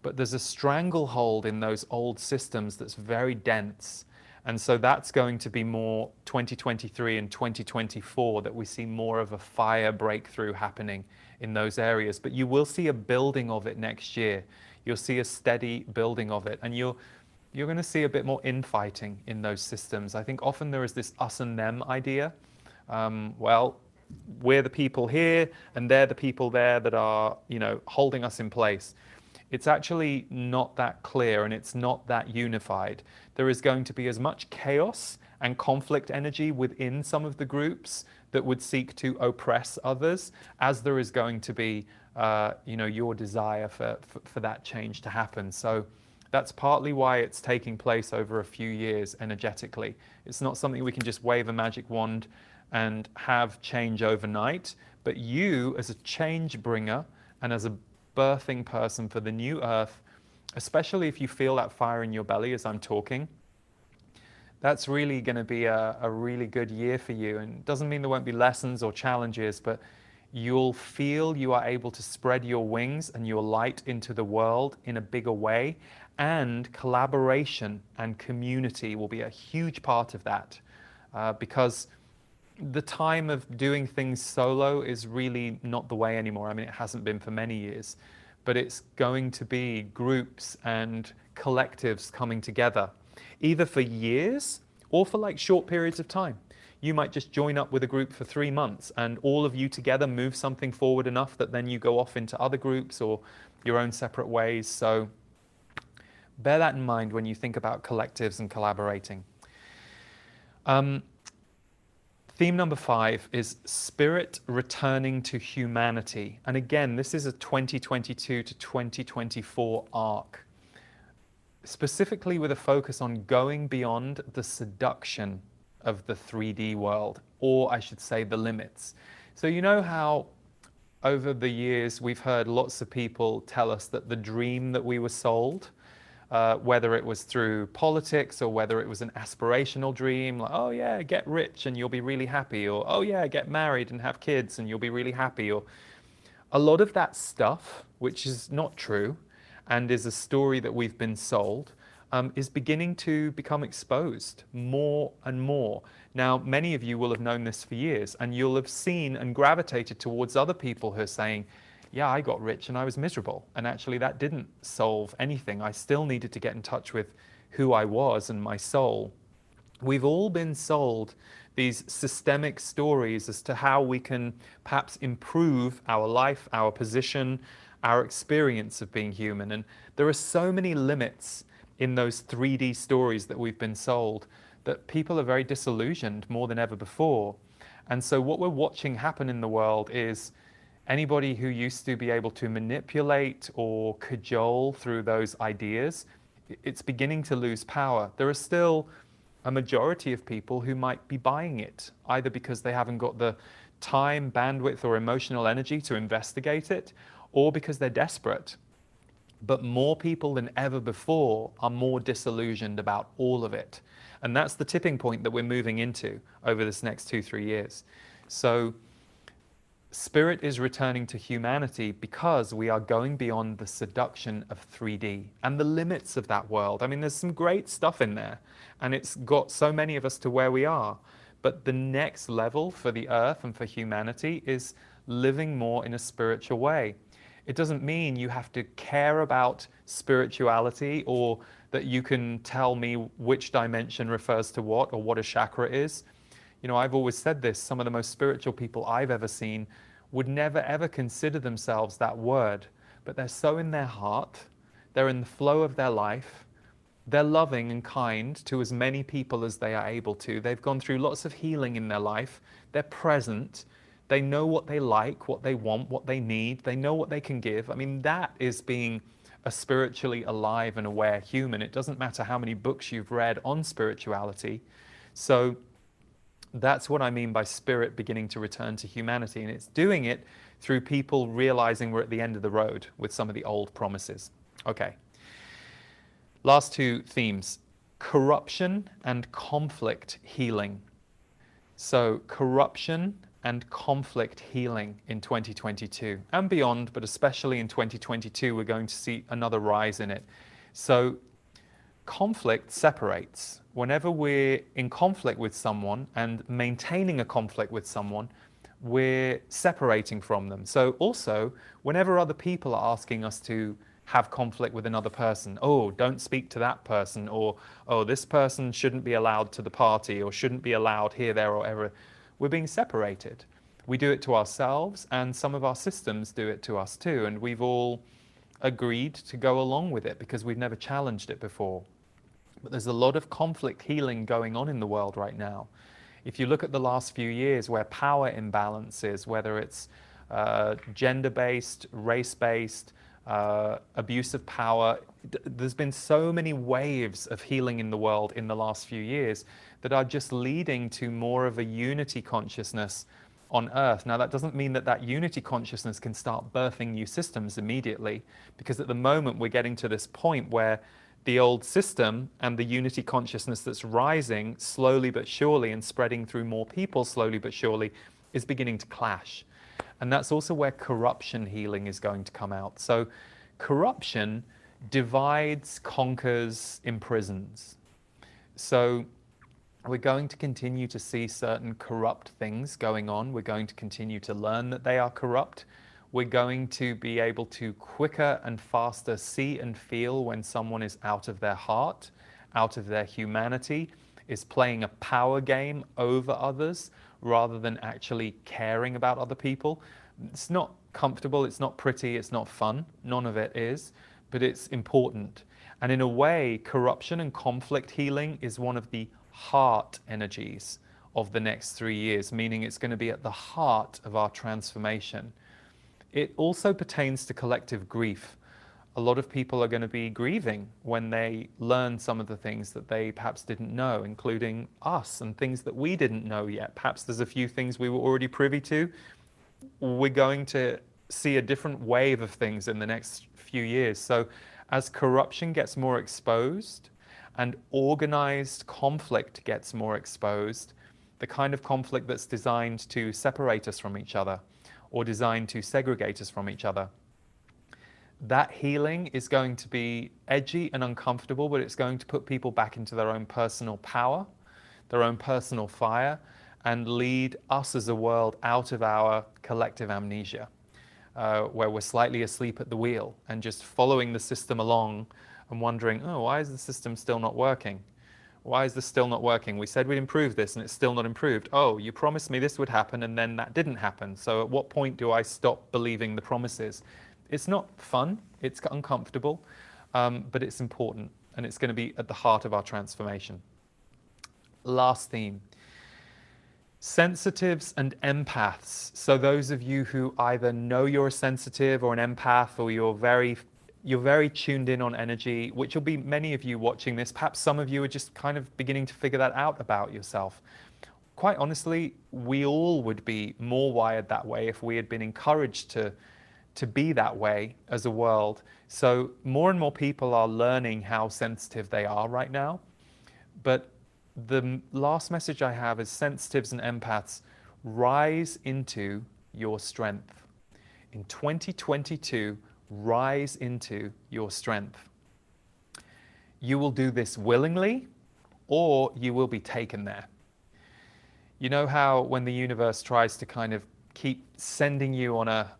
Speaker 1: but there's a stranglehold in those old systems that's very dense. And so that's going to be more 2023 and 2024 that we see more of a fire breakthrough happening in those areas. But you will see a building of it next year. You'll see a steady building of it. And you're going to see a bit more infighting in those systems. I think often there is this us and them idea. Well, we're the people here and they're the people there that are, holding us in place. It's actually not that clear, and it's not that unified. There is going to be as much chaos and conflict energy within some of the groups that would seek to oppress others as there is going to be, your desire for that change to happen. So that's partly why it's taking place over a few years energetically. It's not something we can just wave a magic wand and have change overnight, but you as a change bringer and as a birthing person for the new earth, especially if you feel that fire in your belly as I'm talking, that's really going to be a really good year for you. And it doesn't mean there won't be lessons or challenges, but you'll feel you are able to spread your wings and your light into the world in a bigger way. And collaboration and community will be a huge part of that, because the time of doing things solo is really not the way anymore. I mean, it hasn't been for many years, but it's going to be groups and collectives coming together, either for years or for like short periods of time. You might just join up with a group for 3 months and all of you together move something forward enough that then you go off into other groups or your own separate ways. So bear that in mind when you think about collectives and collaborating. Theme number 5 is spirit returning to humanity. And again, this is a 2022 to 2024 arc, specifically with a focus on going beyond the seduction of the 3D world, or I should say the limits. So you know how over the years we've heard lots of people tell us that the dream that we were sold, whether it was through politics or whether it was an aspirational dream, like, oh yeah, get rich and you'll be really happy, or oh yeah, get married and have kids and you'll be really happy, or a lot of that stuff, which is not true and is a story that we've been sold, is beginning to become exposed more and more. Now, many of you will have known this for years, and you'll have seen and gravitated towards other people who are saying, yeah, I got rich and I was miserable. And actually, that didn't solve anything. I still needed to get in touch with who I was and my soul. We've all been sold these systemic stories as to how we can perhaps improve our life, our position, our experience of being human. And there are so many limits in those 3D stories that we've been sold that people are very disillusioned more than ever before. And so what we're watching happen in the world is anybody who used to be able to manipulate or cajole through those ideas, it's beginning to lose power. There are still a majority of people who might be buying it, either because they haven't got the time, bandwidth, or emotional energy to investigate it, or because they're desperate. But more people than ever before are more disillusioned about all of it. And that's the tipping point that we're moving into over this next 2-3 years. So spirit is returning to humanity because we are going beyond the seduction of 3D and the limits of that world. I mean, there's some great stuff in there, and it's got so many of us to where we are. But the next level for the earth and for humanity is living more in a spiritual way. It doesn't mean you have to care about spirituality or that you can tell me which dimension refers to what or what a chakra is. You know, I've always said this, some of the most spiritual people I've ever seen would never ever consider themselves that word, but they're so in their heart, they're in the flow of their life, they're loving and kind to as many people as they are able to. They've gone through lots of healing in their life, they're present, they know what they like, what they want, what they need, they know what they can give. I mean, that is being a spiritually alive and aware human. It doesn't matter how many books you've read on spirituality. So that's what I mean by spirit beginning to return to humanity. And it's doing it through people realizing we're at the end of the road with some of the old promises. Okay. Last two themes, corruption and conflict healing. So corruption and conflict healing in 2022 and beyond, but especially in 2022, we're going to see another rise in it. So conflict separates. Whenever we're in conflict with someone and maintaining a conflict with someone, we're separating from them. So also, whenever other people are asking us to have conflict with another person, oh, don't speak to that person, or oh, this person shouldn't be allowed to the party or shouldn't be allowed here, there, or ever, we're being separated. We do it to ourselves, and some of our systems do it to us too, and we've all agreed to go along with it because we've never challenged it before. But there's a lot of conflict healing going on in the world right now. If you look at the last few years where power imbalances, whether it's gender-based, race-based, abuse of power, there's been so many waves of healing in the world in the last few years that are just leading to more of a unity consciousness on Earth. Now, that doesn't mean that that unity consciousness can start birthing new systems immediately, because at the moment we're getting to this point where the old system and the unity consciousness that's rising slowly but surely and spreading through more people slowly but surely is beginning to clash. And that's also where corruption healing is going to come out. So corruption divides, conquers, imprisons. So we're going to continue to see certain corrupt things going on. We're going to continue to learn that they are corrupt. We're going to be able to quicker and faster see and feel when someone is out of their heart, out of their humanity, is playing a power game over others rather than actually caring about other people. It's not comfortable, it's not pretty, it's not fun. None of it is, but it's important. And in a way, corruption and conflict healing is one of the heart energies of the next 3 years, meaning it's going to be at the heart of our transformation. It also pertains to collective grief. A lot of people are going to be grieving when they learn some of the things that they perhaps didn't know, including us, and things that we didn't know yet. Perhaps there's a few things we were already privy to. We're going to see a different wave of things in the next few years. So as corruption gets more exposed and organized conflict gets more exposed, the kind of conflict that's designed to separate us from each other or designed to segregate us from each other, that healing is going to be edgy and uncomfortable, but it's going to put people back into their own personal power, their own personal fire, and lead us as a world out of our collective amnesia, where we're slightly asleep at the wheel and just following the system along and wondering, oh, why is the system still not working? Why is this still not working? We said we'd improve this and it's still not improved. Oh, you promised me this would happen and then that didn't happen. So at what point do I stop believing the promises? It's not fun, it's uncomfortable, but it's important, and it's going to be at the heart of our transformation. Last theme, sensitives and empaths. So those of you who either know you're a sensitive or an empath, or you're very tuned in on energy, which will be many of you watching this. Perhaps some of you are just kind of beginning to figure that out about yourself. Quite honestly, we all would be more wired that way if we had been encouraged to be that way as a world. So more and more people are learning how sensitive they are right now. But the last message I have is sensitives and empaths, rise into your strength. In 2022, rise into your strength. You will do this willingly, or you will be taken there. You know how when the universe tries to kind of keep sending you on a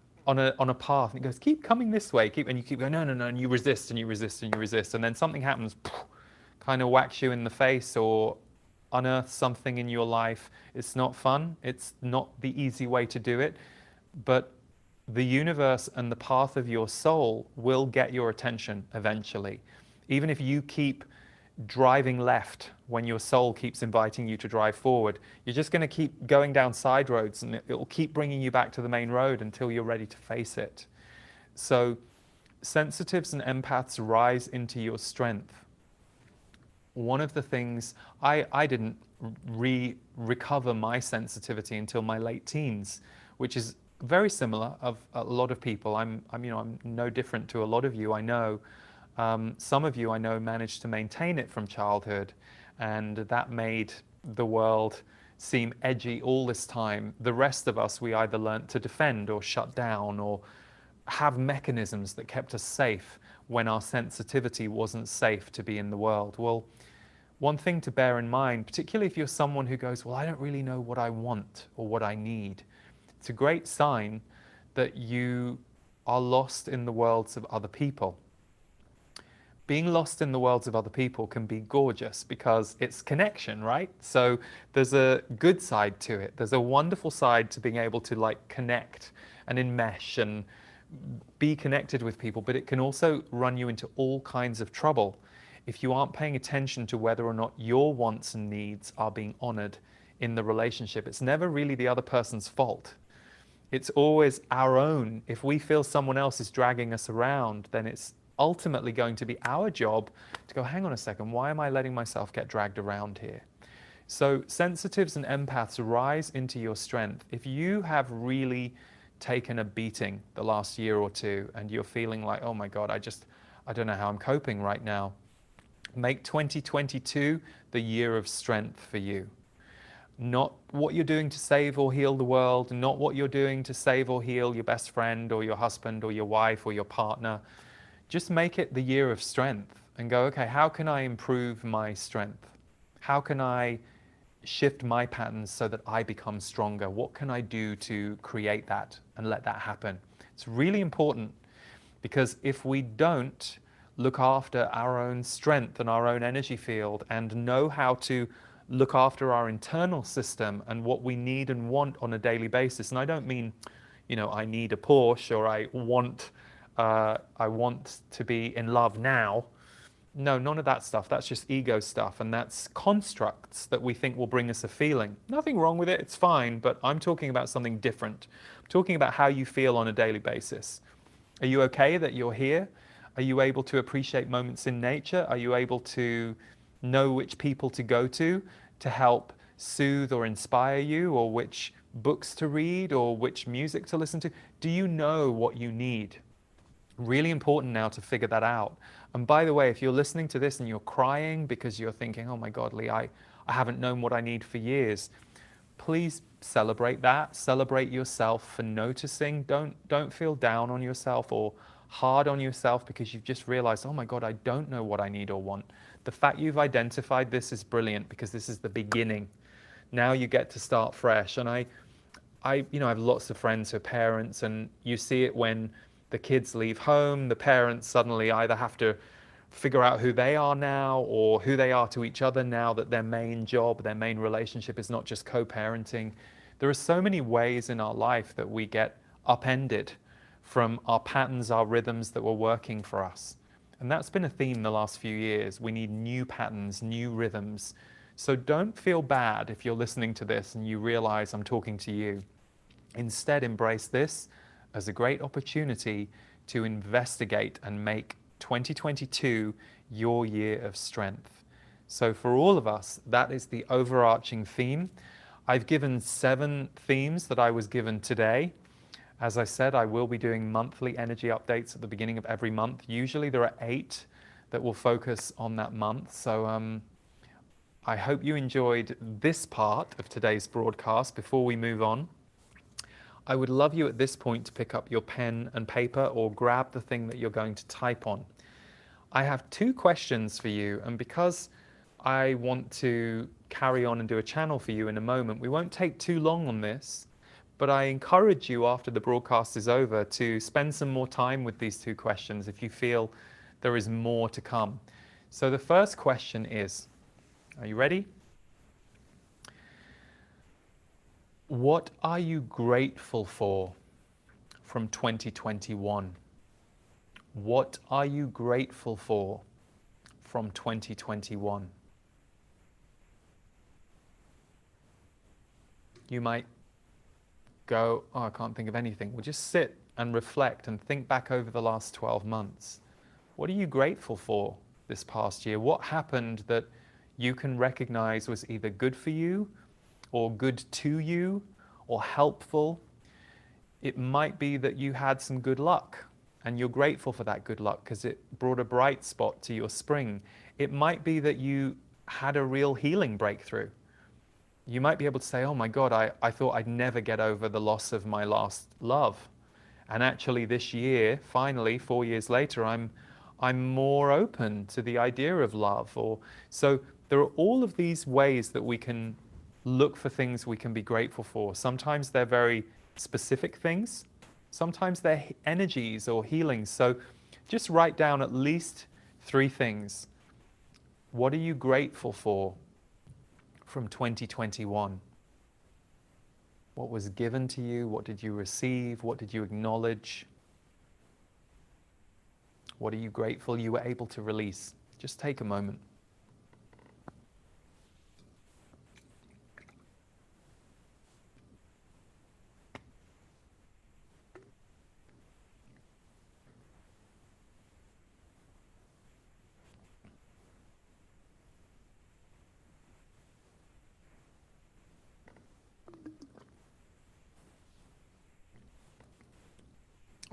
Speaker 1: path, and it goes, keep coming this way, and you keep going, no, and you resist and you resist and you resist, and then something happens, kind of whacks you in the face or unearths something in your life. It's not fun. It's not the easy way to do it, but the universe and the path of your soul will get your attention eventually. Even if you keep driving left when your soul keeps inviting you to drive forward, you're just going to keep going down side roads, and it will keep bringing you back to the main road until you're ready to face it. So sensitives and empaths, rise into your strength. One of the things, I didn't recover my sensitivity until my late teens, which is very similar of a lot of people. I'm no different to a lot of you I know. Some of you I know managed to maintain it from childhood, and that made the world seem edgy all this time. The rest of us, we either learnt to defend or shut down or have mechanisms that kept us safe when our sensitivity wasn't safe to be in the world. Well, one thing to bear in mind, particularly if you're someone who goes, well, I don't really know what I want or what I need, it's a great sign that you are lost in the worlds of other people. Being lost in the worlds of other people can be gorgeous because it's connection, right? So there's a good side to it. There's a wonderful side to being able to like connect and enmesh and be connected with people, but it can also run you into all kinds of trouble if you aren't paying attention to whether or not your wants and needs are being honored in the relationship. It's never really the other person's fault. It's always our own. If we feel someone else is dragging us around, then it's ultimately going to be our job to go, hang on a second, why am I letting myself get dragged around here? So sensitives and empaths, rise into your strength. If you have really taken a beating the last year or two and you're feeling like, oh my God, I don't know how I'm coping right now, make 2022 the year of strength for you. Not what you're doing to save or heal the world, not what you're doing to save or heal your best friend or your husband or your wife or your partner. Just make it the year of strength and go, okay, how can I improve my strength? How can I shift my patterns so that I become stronger? What can I do to create that and let that happen? It's really important, because if we don't look after our own strength and our own energy field and know how to look after our internal system and what we need and want on a daily basis, and I don't mean, I need a Porsche or I want to be in love now. No, none of that stuff. That's just ego stuff. And that's constructs that we think will bring us a feeling. Nothing wrong with it. It's fine. But I'm talking about something different. I'm talking about how you feel on a daily basis. Are you okay that you're here? Are you able to appreciate moments in nature? Are you able to know which people to go to help soothe or inspire you, or which books to read, or which music to listen to? Do you know what you need? Really important now to figure that out. And by the way, if you're listening to this and you're crying because you're thinking, oh my God, Lee, I haven't known what I need for years, please celebrate that. Celebrate yourself for noticing. Don't feel down on yourself or hard on yourself because you've just realized, oh my God, I don't know what I need or want. The fact you've identified this is brilliant, because this is the beginning. Now you get to start fresh. And I have lots of friends who are parents, and you see it when the kids leave home. The parents suddenly either have to figure out who they are now, or who they are to each other now that their main job, their main relationship is not just co-parenting. There are so many ways in our life that we get upended from our patterns, our rhythms that were working for us. And that's been a theme the last few years. We need new patterns, new rhythms. So don't feel bad if you're listening to this and you realize I'm talking to you. Instead, embrace this as a great opportunity to investigate and make 2022 your year of strength. So for all of us, that is the overarching theme. I've given 7 themes that I was given today. As I said, I will be doing monthly energy updates at the beginning of every month. Usually there are 8 that will focus on that month. So I hope you enjoyed this part of today's broadcast. Before we move on, I would love you at this point to pick up your pen and paper, or grab the thing that you're going to type on. I have 2 questions for you, and because I want to carry on and do a channel for you in a moment, we won't take too long on this, but I encourage you after the broadcast is over to spend some more time with these 2 questions if you feel there is more to come. So the first question is, are you ready? What are you grateful for from 2021? What are you grateful for from 2021? You might go, oh, I can't think of anything. Well, just sit and reflect and think back over the last 12 months. What are you grateful for this past year? What happened that you can recognize was either good for you, or good to you, or helpful? It might be that you had some good luck and you're grateful for that good luck because it brought a bright spot to your spring. It might be that you had a real healing breakthrough. You might be able to say, oh my God, I thought I'd never get over the loss of my last love. And actually this year, finally, 4 years later, I'm more open to the idea of love. So there are all of these ways that we can look for things we can be grateful for. Sometimes they're very specific things. Sometimes they're energies or healings. So just write down at least 3 things. What are you grateful for from 2021? What was given to you? What did you receive? What did you acknowledge? What are you grateful you were able to release? Just take a moment.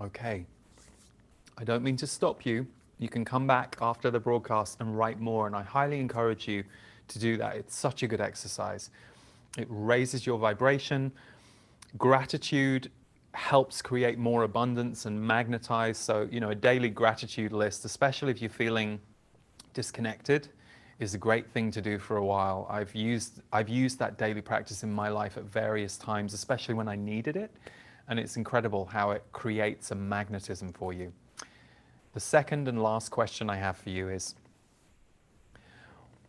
Speaker 1: Okay. I don't mean to stop you. You can come back after the broadcast and write more, and I highly encourage you to do that. It's such a good exercise. It raises your vibration. Gratitude helps create more abundance and magnetize. So, a daily gratitude list, especially if you're feeling disconnected, is a great thing to do for a while. I've used that daily practice in my life at various times, especially when I needed it. And it's incredible how it creates a magnetism for you. The second and last question I have for you is,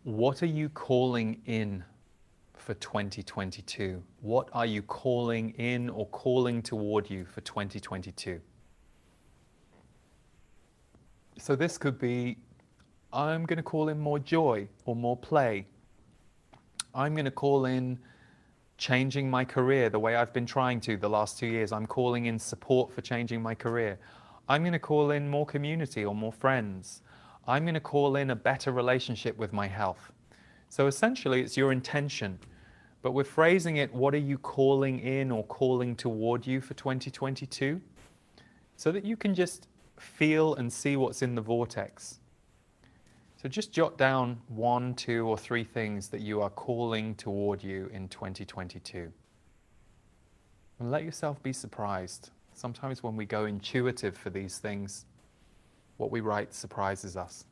Speaker 1: what are you calling in for 2022? What are you calling in or calling toward you for 2022? So this could be, I'm going to call in more joy or more play. I'm going to call in changing my career the way I've been trying to the last 2 years. I'm calling in support for changing my career. I'm going to call in more community or more friends. I'm going to call in a better relationship with my health. So essentially, it's your intention. But we're phrasing it, what are you calling in or calling toward you for 2022? So that you can just feel and see what's in the vortex. So just jot down 1, 2, or 3 things that you are calling toward you in 2022. And let yourself be surprised. Sometimes when we go intuitive for these things, what we write surprises us.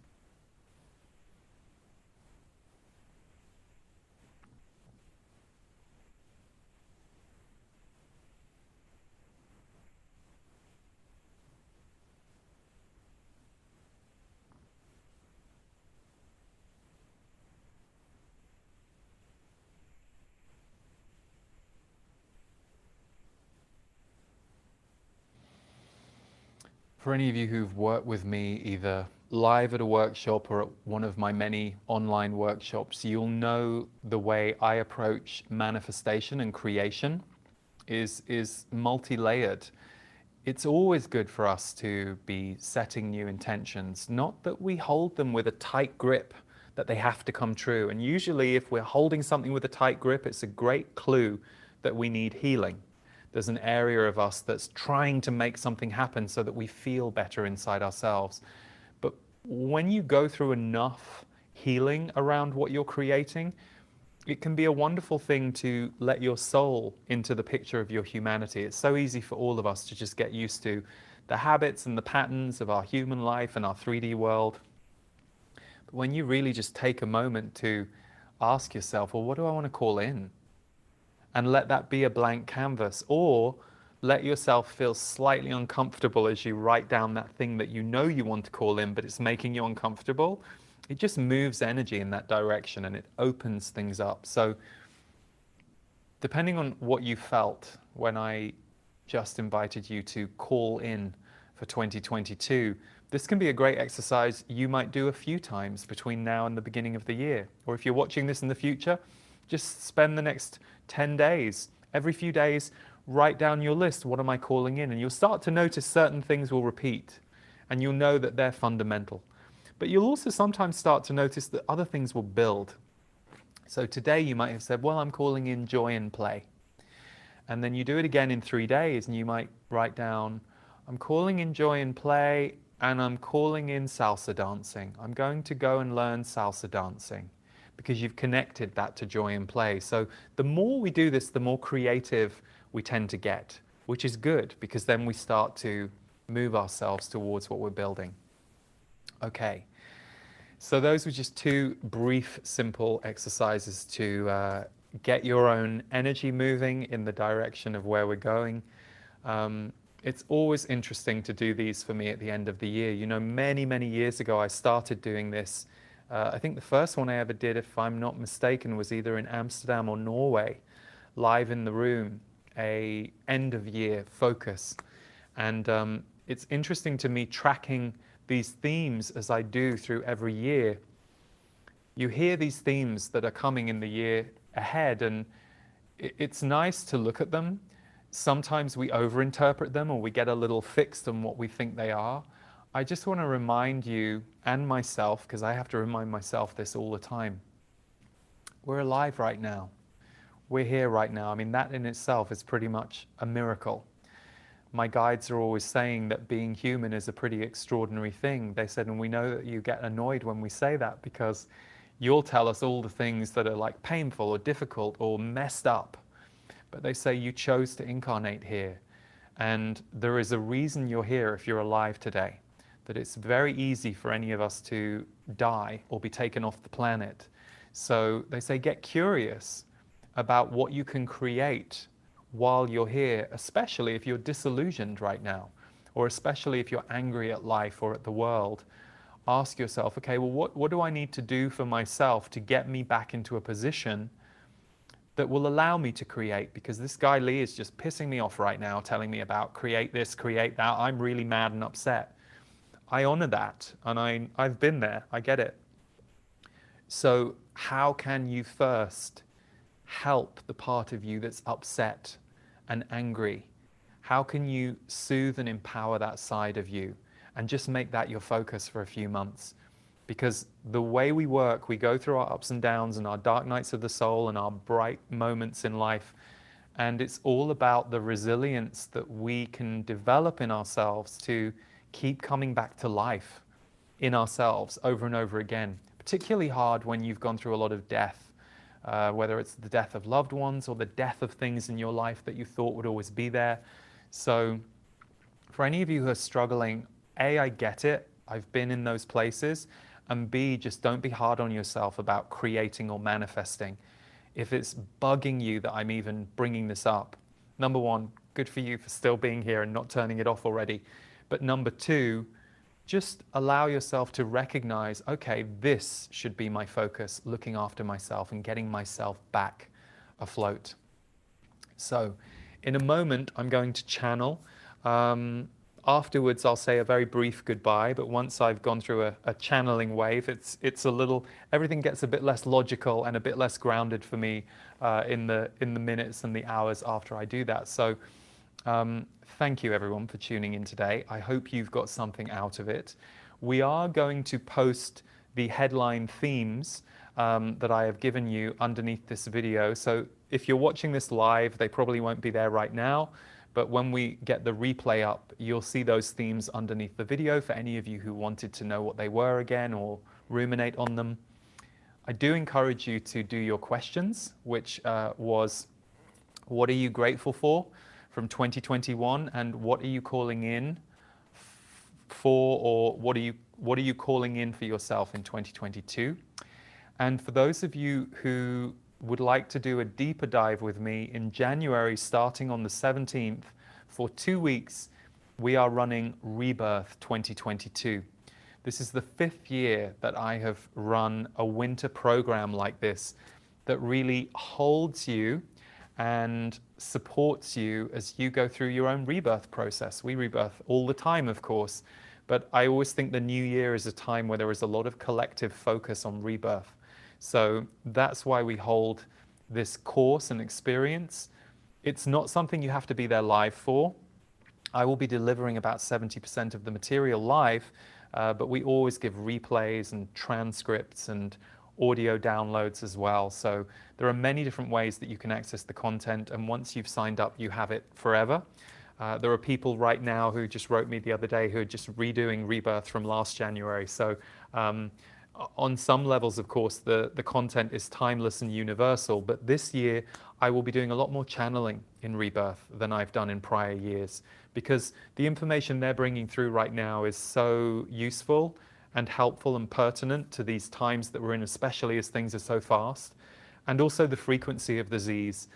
Speaker 1: For any of you who've worked with me either live at a workshop or at one of my many online workshops, you'll know the way I approach manifestation and creation is multi-layered. It's always good for us to be setting new intentions, not that we hold them with a tight grip that they have to come true. And usually if we're holding something with a tight grip, it's a great clue that we need healing. There's an area of us that's trying to make something happen so that we feel better inside ourselves. But when you go through enough healing around what you're creating, it can be a wonderful thing to let your soul into the picture of your humanity. It's so easy for all of us to just get used to the habits and the patterns of our human life and our 3D world. But when you really just take a moment to ask yourself, well, what do I want to call in? And let that be a blank canvas, or let yourself feel slightly uncomfortable as you write down that thing that you know you want to call in, but it's making you uncomfortable. It just moves energy in that direction and it opens things up. So depending on what you felt when I just invited you to call in for 2022, this can be a great exercise you might do a few times between now and the beginning of the year. Or if you're watching this in the future, just spend the next 10 days. Every few days, write down your list. What am I calling in? And you'll start to notice certain things will repeat, and you'll know that they're fundamental. But you'll also sometimes start to notice that other things will build. So today you might have said, well, I'm calling in joy and play. And then you do it again in 3 days, and you might write down, I'm calling in joy and play, and I'm calling in salsa dancing. I'm going to go and learn salsa dancing, because you've connected that to joy and play. So the more we do this, the more creative we tend to get, which is good, because then we start to move ourselves towards what we're building. Okay, so those were just 2 brief, simple exercises to get your own energy moving in the direction of where we're going. It's always interesting to do these for me at the end of the year. You know, many, many years ago, I started doing this. I think the first one I ever did, if I'm not mistaken, was either in Amsterdam or Norway, live in the room, a end of year focus. And it's interesting to me tracking these themes as I do through every year. You hear these themes that are coming in the year ahead, and it's nice to look at them. Sometimes we overinterpret them, or we get a little fixed on what we think they are. I just want to remind you and myself, because I have to remind myself this all the time, we're alive right now. We're here right now. I mean, that in itself is pretty much a miracle. My guides are always saying that being human is a pretty extraordinary thing. They said, and we know that you get annoyed when we say that, because you'll tell us all the things that are like painful or difficult or messed up. But they say you chose to incarnate here. And there is a reason you're here if you're alive today. That it's very easy for any of us to die or be taken off the planet. So they say get curious about what you can create while you're here, especially if you're disillusioned right now, or especially if you're angry at life or at the world. Ask yourself, okay, well, what do I need to do for myself to get me back into a position that will allow me to create? Because this guy Lee is just pissing me off right now, telling me about create this, create that. I'm really mad and upset. I honor that, and I've been there. I get it. So how can you first help the part of you that's upset and angry? How can you soothe and empower that side of you and just make that your focus for a few months? Because the way we work, we go through our ups and downs and our dark nights of the soul and our bright moments in life. And it's all about the resilience that we can develop in ourselves to keep coming back to life in ourselves over and over again. Particularly hard when you've gone through a lot of death, whether it's the death of loved ones or the death of things in your life that you thought would always be there. So for any of you who are struggling, A, I get it. I've been in those places. And B, just don't be hard on yourself about creating or manifesting. If it's bugging you that I'm even bringing this up, number one, good for you for still being here and not turning it off already. But number two, just allow yourself to recognize, okay, this should be my focus, looking after myself and getting myself back afloat. So in a moment, I'm going to channel. Afterwards, I'll say a very brief goodbye, but once I've gone through a channeling wave, it's a little, everything gets a bit less logical and a bit less grounded for me in the minutes and the hours after I do that. So thank you everyone for tuning in today. I hope you've got something out of it. We are going to post the headline themes that I have given you underneath this video. So if you're watching this live, they probably won't be there right now. But when we get the replay up, you'll see those themes underneath the video for any of you who wanted to know what they were again or ruminate on them. I do encourage you to do your questions, which was, what are you grateful for from 2021, and what are you calling in for, or what are you calling in for yourself in 2022? And for those of you who would like to do a deeper dive with me in January, starting on the 17th, for 2 weeks, we are running Rebirth 2022. This is the 5th year that I have run a winter program like this that really holds you and supports you as you go through your own rebirth process. We rebirth all the time, of course, but I always think the new year is a time where there is a lot of collective focus on rebirth. So that's why we hold this course and experience. It's not something you have to be there live for. I will be delivering about 70% of the material live, but we always give replays and transcripts and audio downloads as well. So there are many different ways that you can access the content, and once you've signed up, you have it forever. There are people right now who just wrote me the other day who are just redoing Rebirth from last January. So on some levels, of course, the content is timeless and universal, but this year I will be doing a lot more channeling in Rebirth than I've done in prior years, because the information they're bringing through right now is so useful and helpful and pertinent to these times that we're in, especially as things are so fast. And also the frequency of the Z's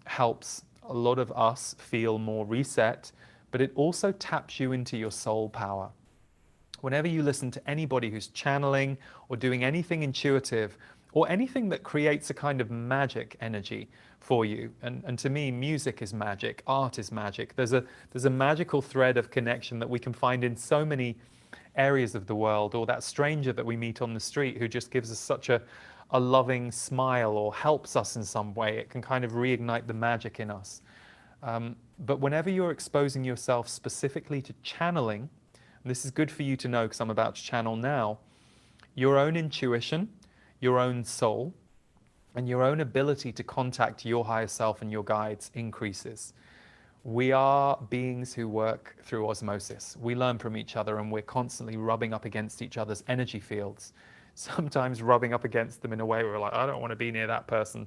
Speaker 1: helps a lot of us feel more reset, but it also taps you into your soul power. Whenever you listen to anybody who's channeling or doing anything intuitive or anything that creates a kind of magic energy for you, and to me, music is magic, art is magic. There's a magical thread of connection that we can find in so many areas of the world, or that stranger that we meet on the street who just gives us such a loving smile or helps us in some way. It can kind of reignite the magic in us. But whenever you're exposing yourself specifically to channeling, and this is good for you to know because I'm about to channel now, your own intuition, your own soul, and your own ability to contact your higher self and your guides increases. We are beings who work through osmosis. We learn from each other, and we're constantly rubbing up against each other's energy fields, sometimes rubbing up against them in a way where we're like, I don't want to be near that person.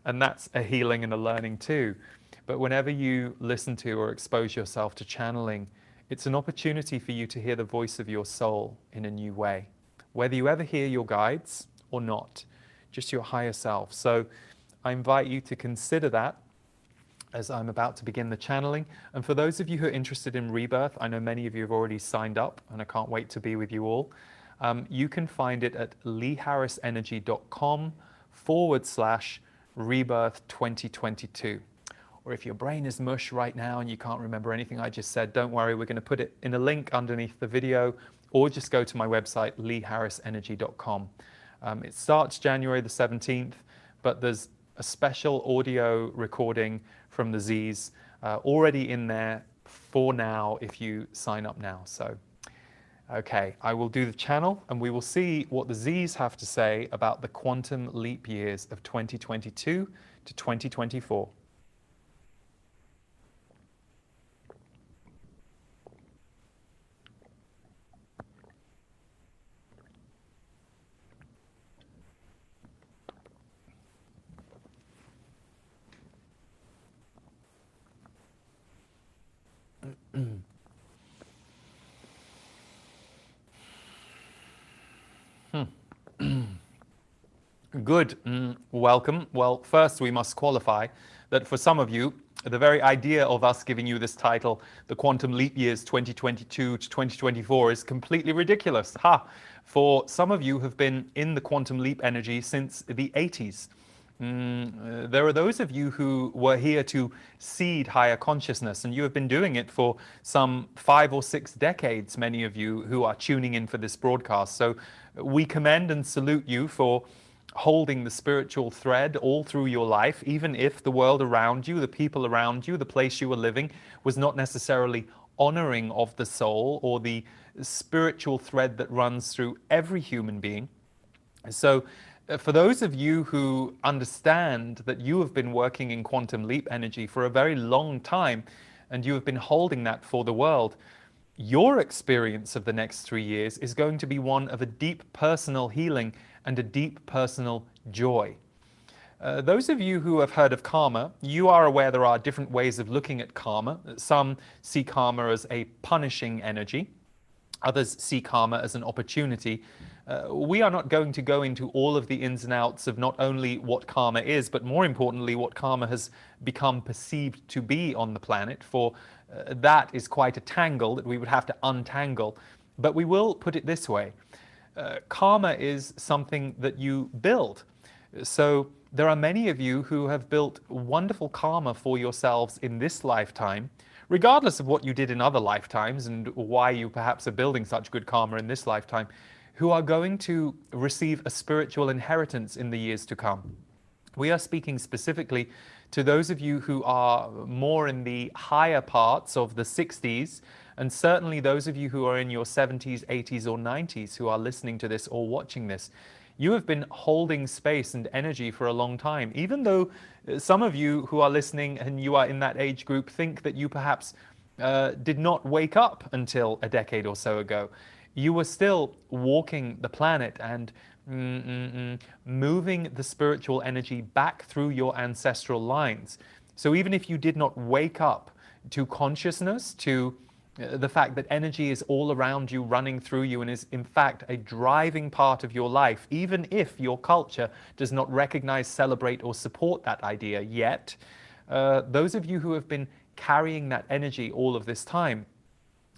Speaker 1: And that's a healing and a learning too. But whenever you listen to or expose yourself to channeling, it's an opportunity for you to hear the voice of your soul in a new way, whether you ever hear your guides or not, just your higher self. So I invite you to consider that as I'm about to begin the channeling. And for those of you who are interested in Rebirth, I know many of you have already signed up, and I can't wait to be with you all. You can find it at leeharrisenergy.com/Rebirth 2022. Or if your brain is mush right now and you can't remember anything I just said, don't worry, we're going to put it in a link underneath the video or just go to my website, leeharrisenergy.com. It starts January the 17th, but there's a special audio recording from the Z's already in there for now if you sign up now. So, okay, I will do the channel and we will see what the Z's have to say about the quantum leap years of 2022 to 2024. Good. Welcome. Well, first we must qualify that for some of you, the very idea of us giving you this title, The Quantum Leap Years 2022 to 2024, is completely ridiculous. Ha! For some of you have been in the quantum leap energy since the 80s. There are those of you who were here to seed higher consciousness, and you have been doing it for some 5 or 6 decades, many of you who are tuning in for this broadcast. So we commend and salute you for holding the spiritual thread all through your life, even if the world around you, the people around you, the place you were living was not necessarily honoring of the soul or the spiritual thread that runs through every human being. So for those of you who understand that you have been working in quantum leap energy for a very long time and you have been holding that for the world, your experience of the next 3 years is going to be one of a deep personal healing and a deep personal joy. Those of you who have heard of karma, you are aware there are different ways of looking at karma. Some see karma as a punishing energy. Others see karma as an opportunity. We are not going to go into all of the ins and outs of not only what karma is, but more importantly, what karma has become perceived to be on the planet, for that is quite a tangle that we would have to untangle. But we will put it this way. Karma is something that you build. So there are many of you who have built wonderful karma for yourselves in this lifetime, regardless of what you did in other lifetimes and why you perhaps are building such good karma in this lifetime, who are going to receive a spiritual inheritance in the years to come. We are speaking specifically to those of you who are more in the higher parts of the 60s, and certainly those of you who are in your 70s, 80s, or 90s who are listening to this or watching this. You have been holding space and energy for a long time, even though some of you who are listening and you are in that age group think that you perhaps did not wake up until a decade or so ago. You were still walking the planet and moving the spiritual energy back through your ancestral lines. So even if you did not wake up to consciousness, to the fact that energy is all around you, running through you, and is in fact a driving part of your life, even if your culture does not recognize, celebrate, or support that idea yet, those of you who have been carrying that energy all of this time,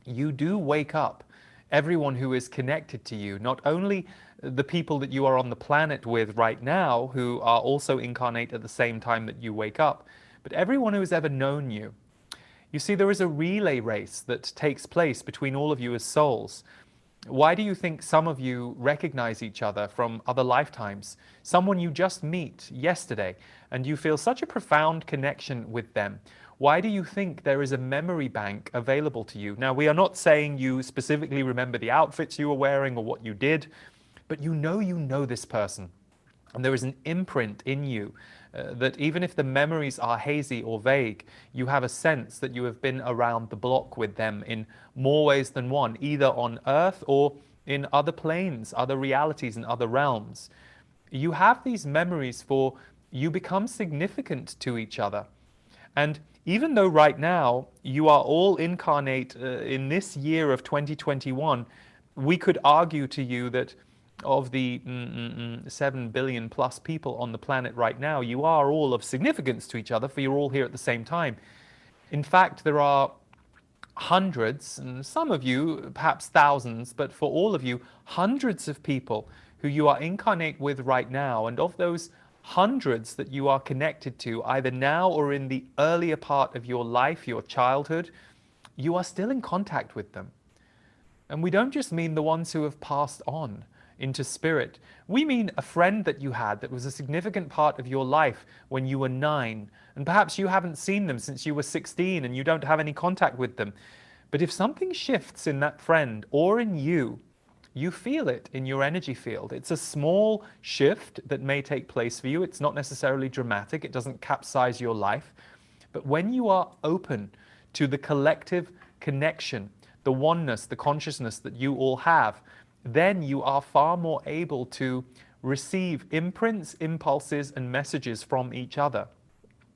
Speaker 1: you do wake up. Everyone who is connected to you, not only the people that you are on the planet with right now, who are also incarnate at the same time that you wake up, but everyone who has ever known you. You see, there is a relay race that takes place between all of you as souls. Why do you think some of you recognize each other from other lifetimes? Someone you just meet yesterday, and you feel such a profound connection with them. Why do you think there is a memory bank available to you? Now, we are not saying you specifically remember the outfits you were wearing or what you did, but you know this person. And there is an imprint in you that even if the memories are hazy or vague, you have a sense that you have been around the block with them in more ways than one, either on Earth or in other planes, other realities, and other realms. You have these memories, for you become significant to each other. And even though right now you are all incarnate in this year of 2021, we could argue to you that of the 7 billion plus people on the planet right now, you are all of significance to each other, for you're all here at the same time. In fact, there are hundreds, and some of you perhaps thousands, but for all of you, hundreds of people who you are incarnate with right now. And of those hundreds that you are connected to, either now or in the earlier part of your life, your childhood, you are still in contact with them. And we don't just mean the ones who have passed on into spirit. We mean a friend that you had that was a significant part of your life when you were 9, and perhaps you haven't seen them since you were 16 and you don't have any contact with them. But if something shifts in that friend or in you, you feel it in your energy field. It's a small shift that may take place for you. It's not necessarily dramatic. It doesn't capsize your life. But when you are open to the collective connection, the oneness, the consciousness that you all have, then you are far more able to receive imprints, impulses, and messages from each other.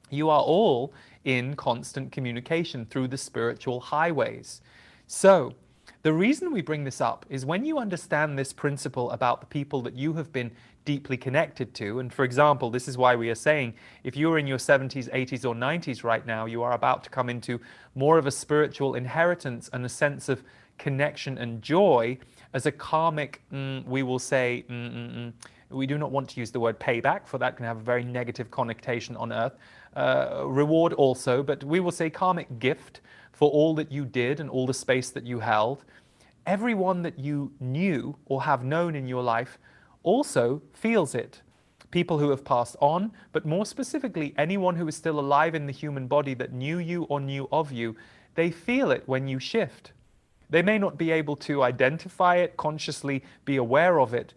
Speaker 1: You are all in constant communication through the spiritual highways. So, the reason we bring this up is when you understand this principle about the people that you have been deeply connected to, and for example, this is why we are saying if you're in your 70s, 80s, or 90s right now, you are about to come into more of a spiritual inheritance and a sense of connection and joy as a karmic, we will say, we do not want to use the word payback, for that can have a very negative connotation on earth. Reward also, but we will say karmic gift for all that you did and all the space that you held. Everyone that you knew or have known in your life also feels it. People who have passed on, but more specifically, anyone who is still alive in the human body that knew you or knew of you, they feel it when you shift. They may not be able to identify it, consciously be aware of it,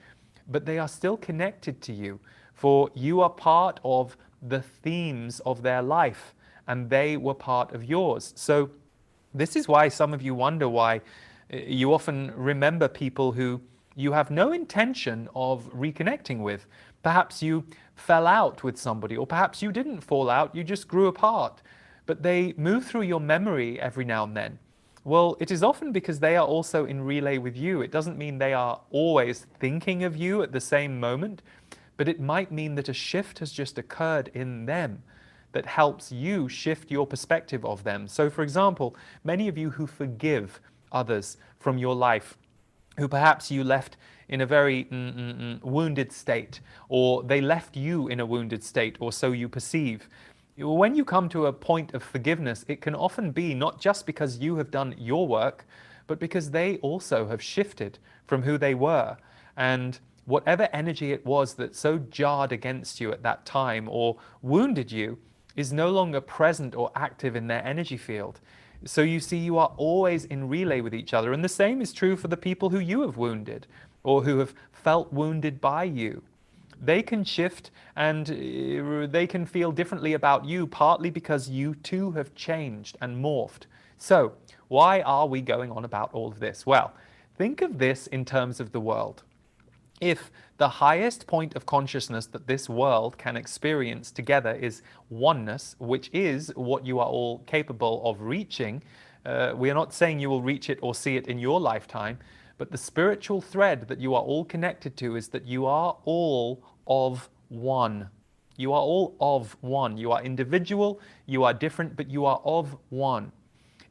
Speaker 1: but they are still connected to you, for you are part of the themes of their life, and they were part of yours. So this is why some of you wonder why you often remember people who you have no intention of reconnecting with. Perhaps you fell out with somebody, or perhaps you didn't fall out, you just grew apart, but they move through your memory every now and then. Well, it is often because they are also in relay with you. It doesn't mean they are always thinking of you at the same moment, but it might mean that a shift has just occurred in them that helps you shift your perspective of them. So, for example, many of you who forgive others from your life, who perhaps you left in a very wounded state, or they left you in a wounded state, or so you perceive. When you come to a point of forgiveness, it can often be not just because you have done your work, but because they also have shifted from who they were. And whatever energy it was that so jarred against you at that time or wounded you is no longer present or active in their energy field. So you see, you are always in relay with each other. And the same is true for the people who you have wounded or who have felt wounded by you. They can shift and they can feel differently about you, partly because you too have changed and morphed. So why are we going on about all of this? Well, think of this in terms of the world. If the highest point of consciousness that this world can experience together is oneness, which is what you are all capable of reaching, we are not saying you will reach it or see it in your lifetime, but the spiritual thread that you are all connected to is that you are all of one. You are all of one. You are individual, you are different, but you are of one.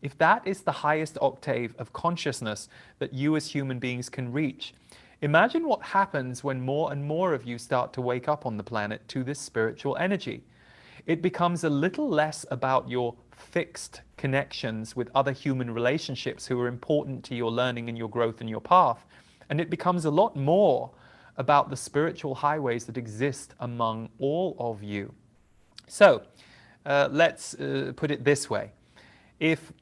Speaker 1: If that is the highest octave of consciousness that you as human beings can reach, imagine what happens when more and more of you start to wake up on the planet to this spiritual energy. It becomes a little less about your fixed connections with other human relationships who are important to your learning and your growth and your path. And it becomes a lot more about the spiritual highways that exist among all of you. So let's put it this way. If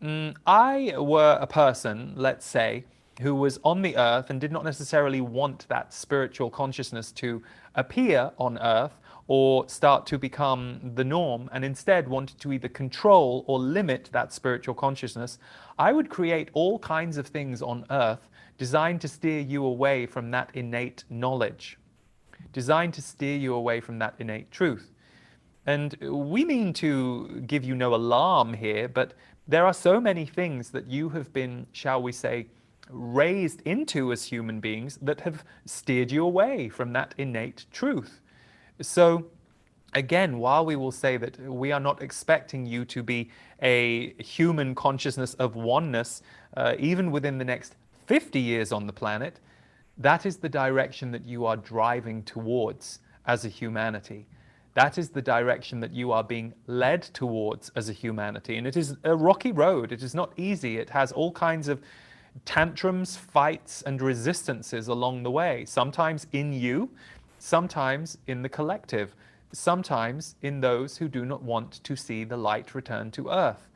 Speaker 1: I were a person, let's say, who was on the earth and did not necessarily want that spiritual consciousness to appear on earth or start to become the norm, and instead wanted to either control or limit that spiritual consciousness, I would create all kinds of things on earth designed to steer you away from that innate knowledge, designed to steer you away from that innate truth. And we mean to give you no alarm here, but there are so many things that you have been, shall we say, raised into as human beings that have steered you away from that innate truth. So again, while we will say that we are not expecting you to be a human consciousness of oneness, even within the next 50 years on the planet, that is the direction that you are driving towards as a humanity. That is the direction that you are being led towards as a humanity. And it is a rocky road. It is not easy. It has all kinds of
Speaker 2: tantrums, fights, and resistances along the way, sometimes in you, sometimes in the collective, sometimes in those who do not want to see the light return to earth.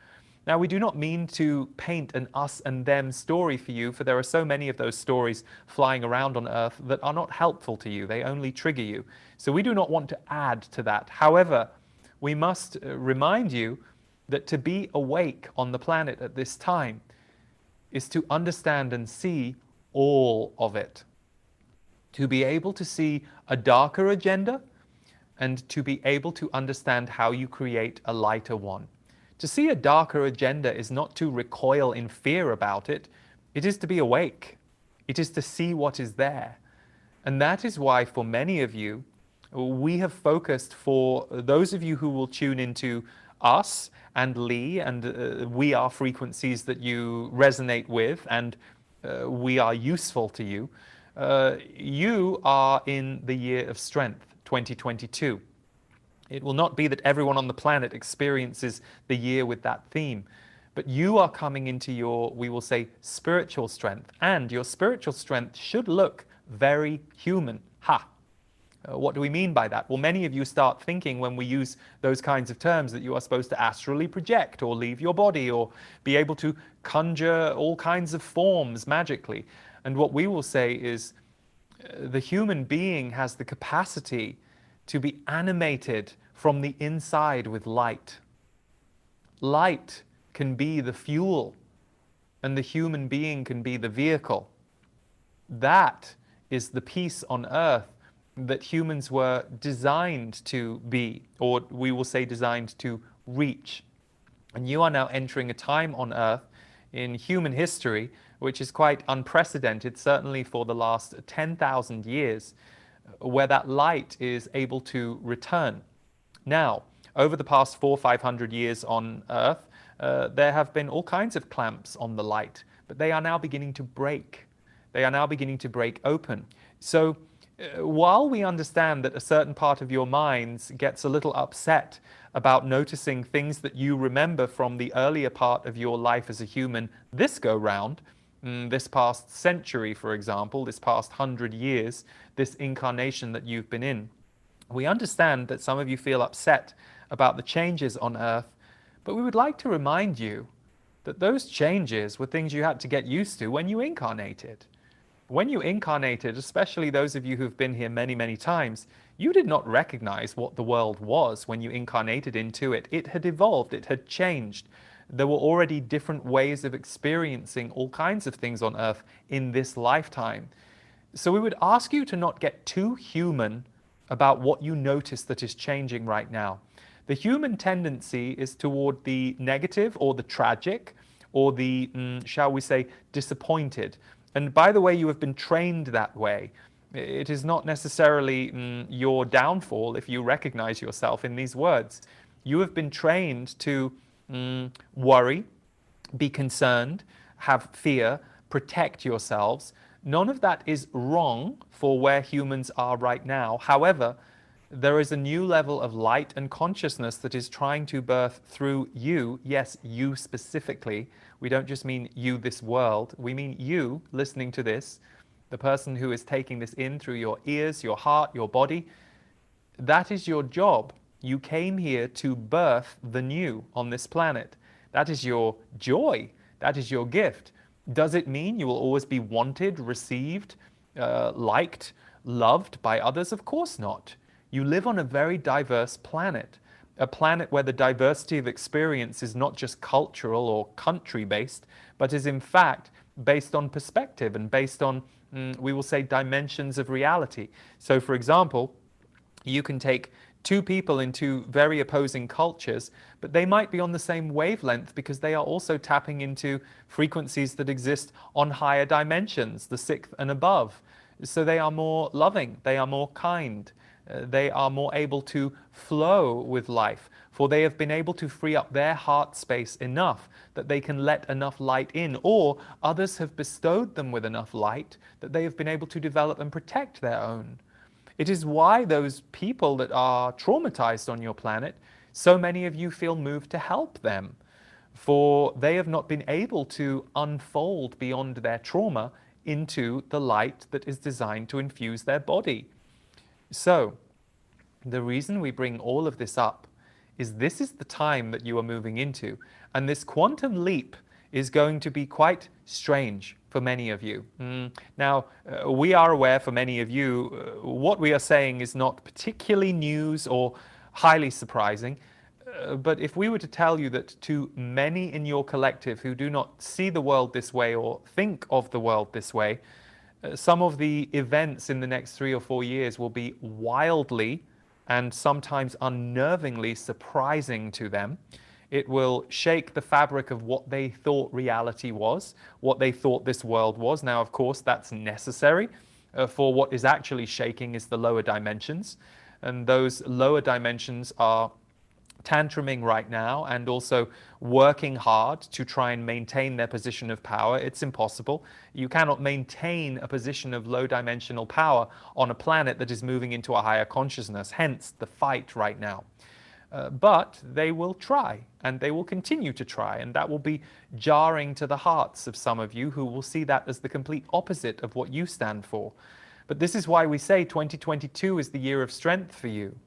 Speaker 2: Now, we do not mean to paint an us and them story for you, for there are so many of those stories flying around on earth that are not helpful to you. They only trigger you. So we do not want to add to that. However, we must remind you that to be awake on the planet at this time is to understand and see all of it. To be able to see a darker agenda and to be able to understand how you create a lighter one. To see a darker agenda is not to recoil in fear about it, it is to be awake. It is to see what is there. And that is why, for many of you, we have focused, for those of you who will tune into us and Lee and we are frequencies that you resonate with and we are useful to you, you are in the year of strength, 2022. It will not be that everyone on the planet experiences the year with that theme, but you are coming into your, we will say, spiritual strength, and your spiritual strength should look very human. Ha! What do we mean by that? Well, many of you start thinking when we use those kinds of terms that you are supposed to astrally project or leave your body or be able to conjure all kinds of forms magically. And what we will say is the human being has the capacity to be animated from the inside with light. Light can be the fuel, and the human being can be the vehicle. That is the peace on earth that humans were designed to be, or we will say designed to reach. And you are now entering a time on earth in human history which is quite unprecedented, certainly for the last 10,000 years, where that light is able to return. Now, over the past 400-500 years on Earth, there have been all kinds of clamps on the light, but they are now beginning to break. They are now beginning to break open. So while we understand that a certain part of your minds gets a little upset about noticing things that you remember from the earlier part of your life as a human this go round, this past century, for example, this past 100 years, this incarnation that you've been in. We understand that some of you feel upset about the changes on Earth, but we would like to remind you that those changes were things you had to get used to when you incarnated. When you incarnated, especially those of you who've been here many, many times, you did not recognize what the world was when you incarnated into it. It had evolved, it had changed. There were already different ways of experiencing all kinds of things on Earth in this lifetime. So we would ask you to not get too human about what you notice that is changing right now. The human tendency is toward the negative or the tragic or the, shall we say, disappointed. And by the way, you have been trained that way. It is not necessarily your downfall if you recognize yourself in these words. You have been trained to worry, be concerned, have fear, protect yourselves. None of that is wrong for where humans are right now. However, there is a new level of light and consciousness that is trying to birth through you. Yes, you specifically. We don't just mean you, this world. We mean you listening to this, the person who is taking this in through your ears, your heart, your body. That is your job. You came here to birth the new on this planet. That is your joy. That is your gift. Does it mean you will always be wanted, received, liked, loved by others? Of course not. You live on a very diverse planet, a planet where the diversity of experience is not just cultural or country-based, but is in fact based on perspective and based on, we will say, dimensions of reality. So for example, you can take two people in two very opposing cultures, but they might be on the same wavelength because they are also tapping into frequencies that exist on higher dimensions, the sixth and above. So they are more loving, they are more kind, they are more able to flow with life, for they have been able to free up their heart space enough that they can let enough light in, or others have bestowed them with enough light that they have been able to develop and protect their own. It is why those people that are traumatized on your planet, so many of you feel moved to help them. for they have not been able to unfold beyond their trauma into the light that is designed to infuse their body. So, the reason we bring all of this up is this is the time that you are moving into, and this quantum leap is going to be quite strange for many of you. Now, we are aware for many of you, what we are saying is not particularly news or highly surprising. But if we were to tell you that to many in your collective who do not see the world this way or think of the world this way, some of the events in the next 3 or 4 years will be wildly and sometimes unnervingly surprising to them. It will shake the fabric of what they thought reality was, what they thought this world was. Now, of course, that's necessary, for what is actually shaking is the lower dimensions. And those lower dimensions are tantruming right now and also working hard to try and maintain their position of power. It's impossible. You cannot maintain a position of low dimensional power on a planet that is moving into a higher consciousness, hence the fight right now. But they will try, and they will continue to try, and that will be jarring to the hearts of some of you who will see that as the complete opposite of what you stand for. But this is why we say 2022 is the year of strength for you.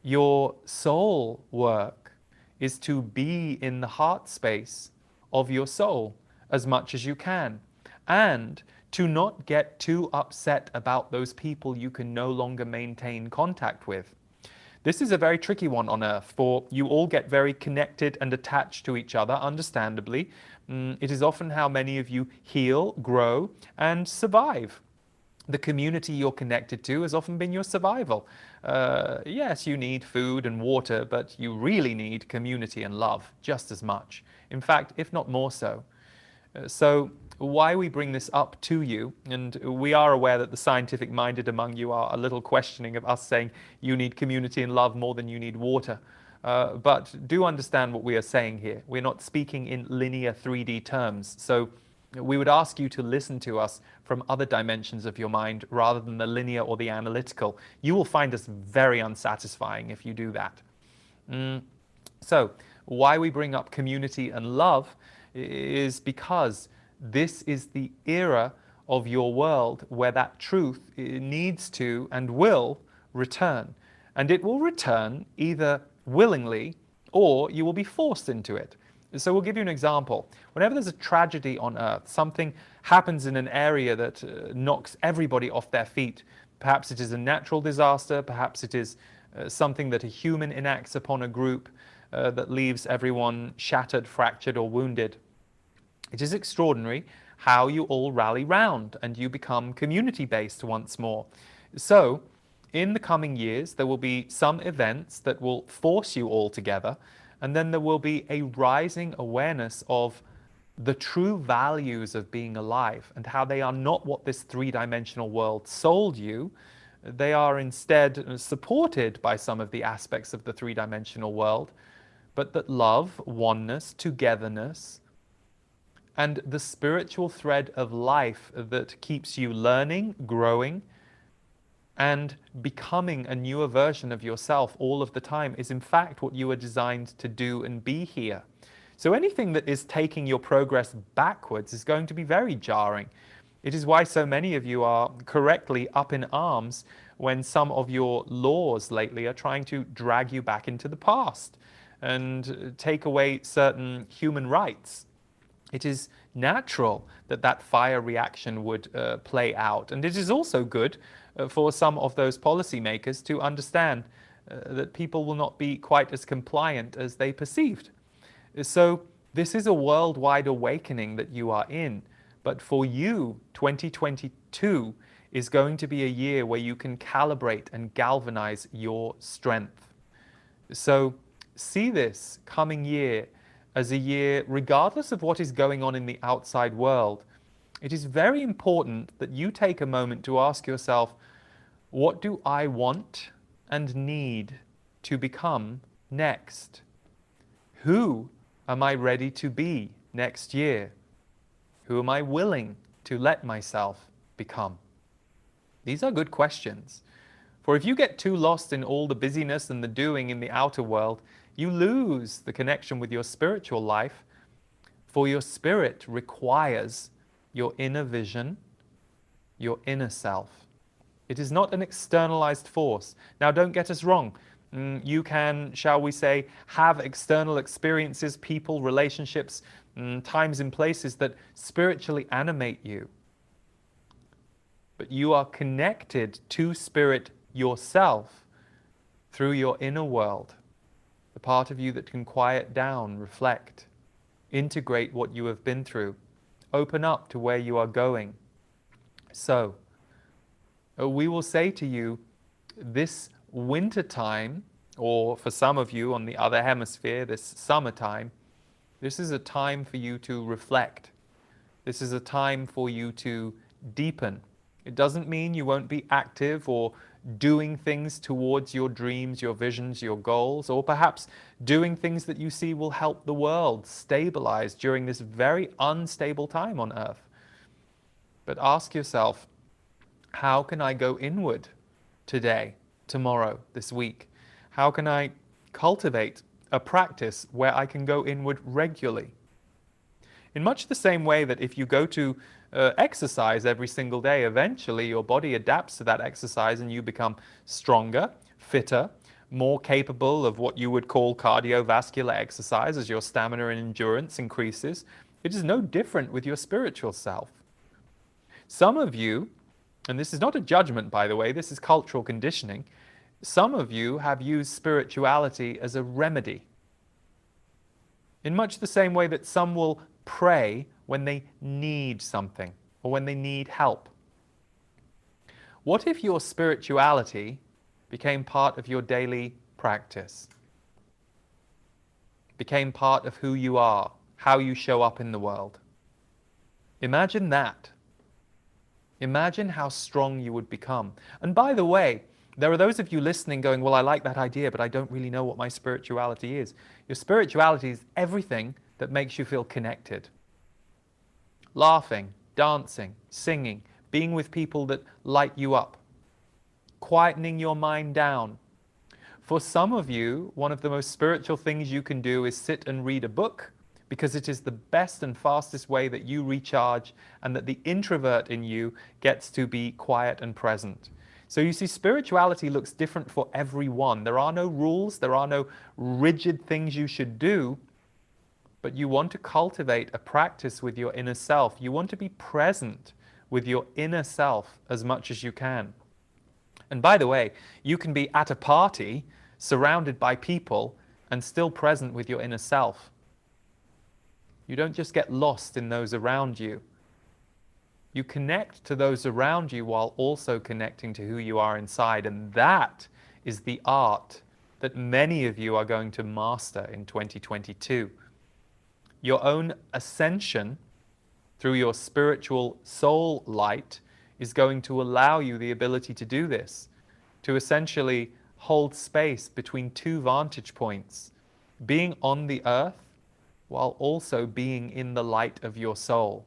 Speaker 2: Your soul work is to be in the heart space of your soul as much as you can, and to not get too upset about those people you can no longer maintain contact with. This is a very tricky one on Earth, for you all get very connected and attached to each other, understandably. It is often how many of you heal, grow, and survive. The community you're connected to has often been your survival. Yes, you need food and water, but you really need community and love just as much. In fact, if not more so. So why we bring this up to you, and we are aware that the scientific-minded among you are a little questioning of us saying you need community and love more than you need water. But do understand what we are saying here. We're not speaking in linear 3D terms. So we would ask you to listen to us from other dimensions of your mind rather than the linear or the analytical. You will find us very unsatisfying if you do that. So why we bring up community and love is because this is the era of your world where that truth needs to and will return. And it will return either willingly or you will be forced into it. So we'll give you an example. Whenever there's a tragedy on Earth, something happens in an area that knocks everybody off their feet. Perhaps it is a natural disaster, perhaps it is something that a human enacts upon a group that leaves everyone shattered, fractured, or wounded. It is extraordinary how you all rally round and you become community-based once more. So, in the coming years, there will be some events that will force you all together, and then there will be a rising awareness of the true values of being alive and how they are not what this three-dimensional world sold you. They are instead supported by some of the aspects of the three-dimensional world, but that love, oneness, togetherness, and the spiritual thread of life that keeps you learning, growing, and becoming a newer version of yourself all of the time is in fact what you are designed to do and be here. So anything that is taking your progress backwards is going to be very jarring. It is why so many of you are correctly up in arms when some of your laws lately are trying to drag you back into the past and take away certain human rights. It is natural that that fire reaction would play out. And it is also good for some of those policymakers to understand that people will not be quite as compliant as they perceived. So this is a worldwide awakening that you are in. But for you, 2022 is going to be a year where you can calibrate and galvanize your strength. So see this coming year as a year, regardless of what is going on in the outside world, it is very important that you take a moment to ask yourself, what do I want and need to become next? Who am I ready to be next year? Who am I willing to let myself become? These are good questions. For if you get too lost in all the busyness and the doing in the outer world, You lose the connection with your spiritual life, for your spirit requires your inner vision, your inner self. It is not an externalized force. Now, don't get us wrong. You can, shall we say, have external experiences, people, relationships, times and places that spiritually animate you. But you are connected to spirit yourself through your inner world, the part of you that can quiet down, reflect, integrate what you have been through, open up to where you are going. So, we will say to you, this winter time, or for some of you on the other hemisphere, this summertime, this is a time for you to reflect. This is a time for you to deepen. It doesn't mean you won't be active or doing things towards your dreams, your visions, your goals, or perhaps doing things that you see will help the world stabilize during this very unstable time on Earth. But ask yourself, how can I go inward today, tomorrow, this week? How can I cultivate a practice where I can go inward regularly? In much the same way that if you go to exercise every single day, eventually your body adapts to that exercise and you become stronger, fitter, more capable of what you would call cardiovascular exercise as your stamina and endurance increases. It is no different with your spiritual self. Some of you, and this is not a judgment, by the way, this is cultural conditioning, some of you have used spirituality as a remedy. In much the same way that some will pray when they need something or when they need help. What if your spirituality became part of your daily practice? Became part of who you are, how you show up in the world? Imagine that. Imagine how strong you would become. And by the way, there are those of you listening going, well, I like that idea, but I don't really know what my spirituality is. Your spirituality is everything that makes you feel connected. Laughing, dancing, singing, being with people that light you up, quietening your mind down. For some of you, one of the most spiritual things you can do is sit and read a book, because it is the best and fastest way that you recharge and that the introvert in you gets to be quiet and present. So you see, spirituality looks different for everyone. There are no rules, there are no rigid things you should do, but you want to cultivate a practice with your inner self. You want to be present with your inner self as much as you can. And by the way, you can be at a party, surrounded by people, and still present with your inner self. You don't just get lost in those around you. You connect to those around you while also connecting to who you are inside. And that is the art that many of you are going to master in 2022. Your own ascension through your spiritual soul light is going to allow you the ability to do this, to essentially hold space between two vantage points, being on the earth while also being in the light of your soul.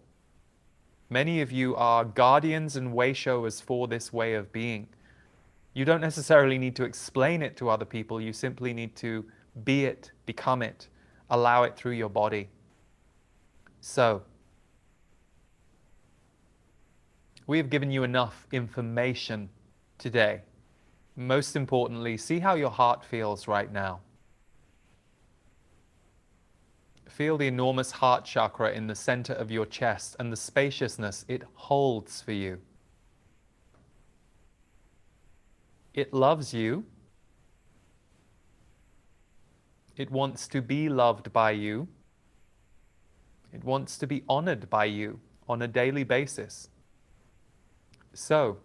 Speaker 2: Many of you are guardians and way-showers for this way of being. You don't necessarily need to explain it to other people. You simply need to be it, become it, allow it through your body. So, we have given you enough information today. Most importantly, see how your heart feels right now. Feel the enormous heart chakra in the center of your chest and the spaciousness it holds for you. It loves you. It wants to be loved by you. It wants to be honored by you on a daily basis. So,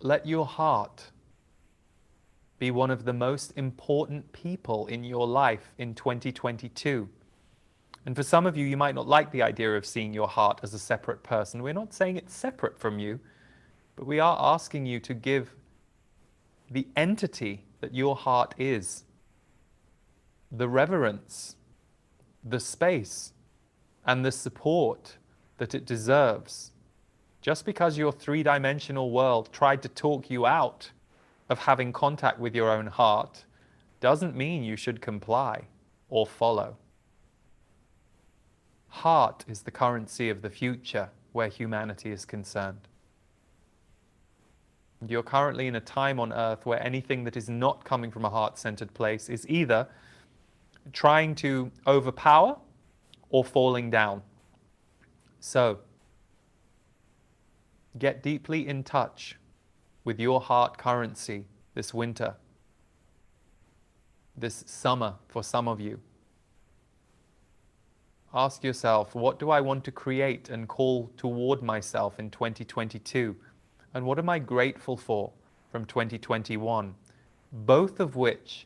Speaker 2: let your heart be one of the most important people in your life in 2022. And for some of you, you might not like the idea of seeing your heart as a separate person. We're not saying it's separate from you, but we are asking you to give the entity that your heart is the reverence, the space, and the support that it deserves. Just because your three-dimensional world tried to talk you out of having contact with your own heart, doesn't mean you should comply or follow. Heart is the currency of the future where humanity is concerned. You're currently in a time on earth where anything that is not coming from a heart-centered place is either trying to overpower or falling down. So, get deeply in touch with your heart currency this winter, this summer for some of you. Ask yourself, what do I want to create and call toward myself in 2022? And what am I grateful for from 2021? Both of which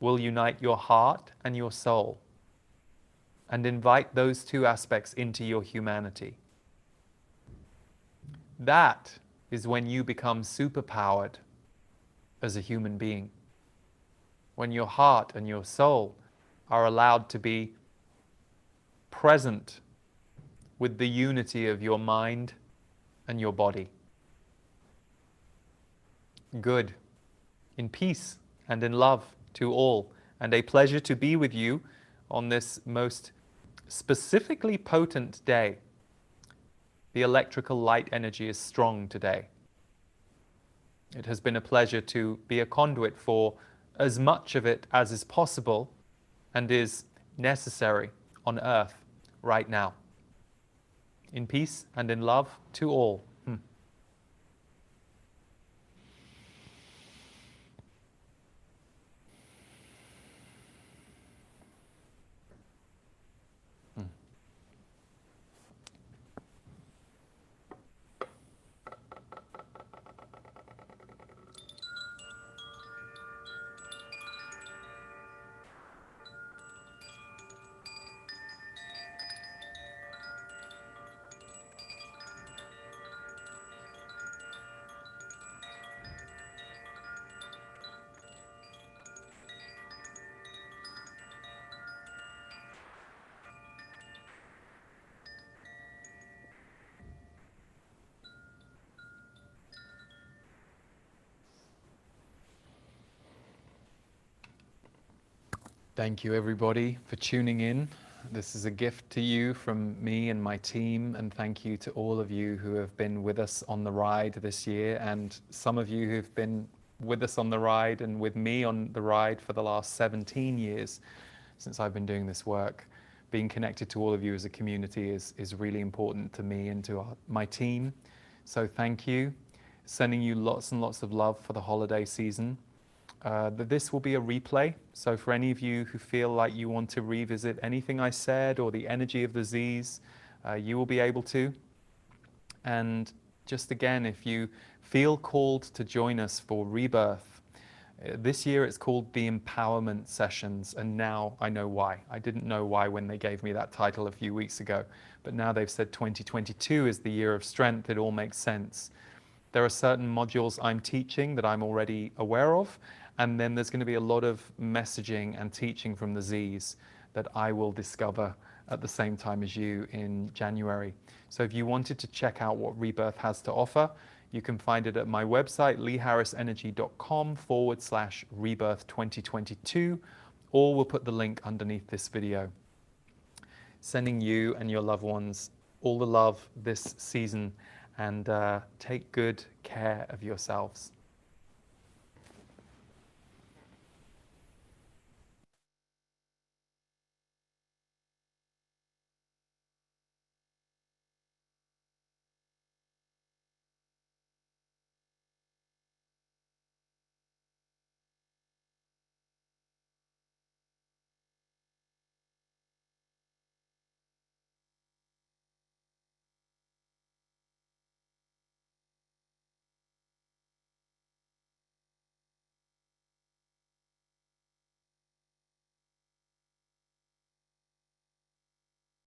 Speaker 2: will unite your heart and your soul and invite those two aspects into your humanity. That is when you become superpowered as a human being. When your heart and your soul are allowed to be present with the unity of your mind and your body. Good, in peace and in love to all, and a pleasure to be with you on this most specifically potent day. The electrical light energy is strong today. It has been a pleasure to be a conduit for as much of it as is possible and is necessary on earth right now. In peace and in love to all. Thank you, everybody, for tuning in. This is a gift to you from me and my team, and thank you to all of you who have been with us on the ride this year, and some of you who've been with us on the ride and with me on the ride for the last 17 years since I've been doing this work. Being connected to all of you as a community is really important to me and to my team. So thank you. Sending you lots and lots of love for the holiday season. This will be a replay, so for any of you who feel like you want to revisit anything I said or the energy of the Z's, you will be able to. And just again, if you feel called to join us for Rebirth, this year it's called the Empowerment Sessions, and now I know why. I didn't know why when they gave me that title a few weeks ago, but now they've said 2022 is the year of strength. It all makes sense. There are certain modules I'm teaching that I'm already aware of, and then there's going to be a lot of messaging and teaching from the Z's that I will discover at the same time as you in January. So if you wanted to check out what Rebirth has to offer, you can find it at my website, leeharrisenergy.com/Rebirth 2022, or we'll put the link underneath this video. Sending you and your loved ones all the love this season, and take good care of yourselves.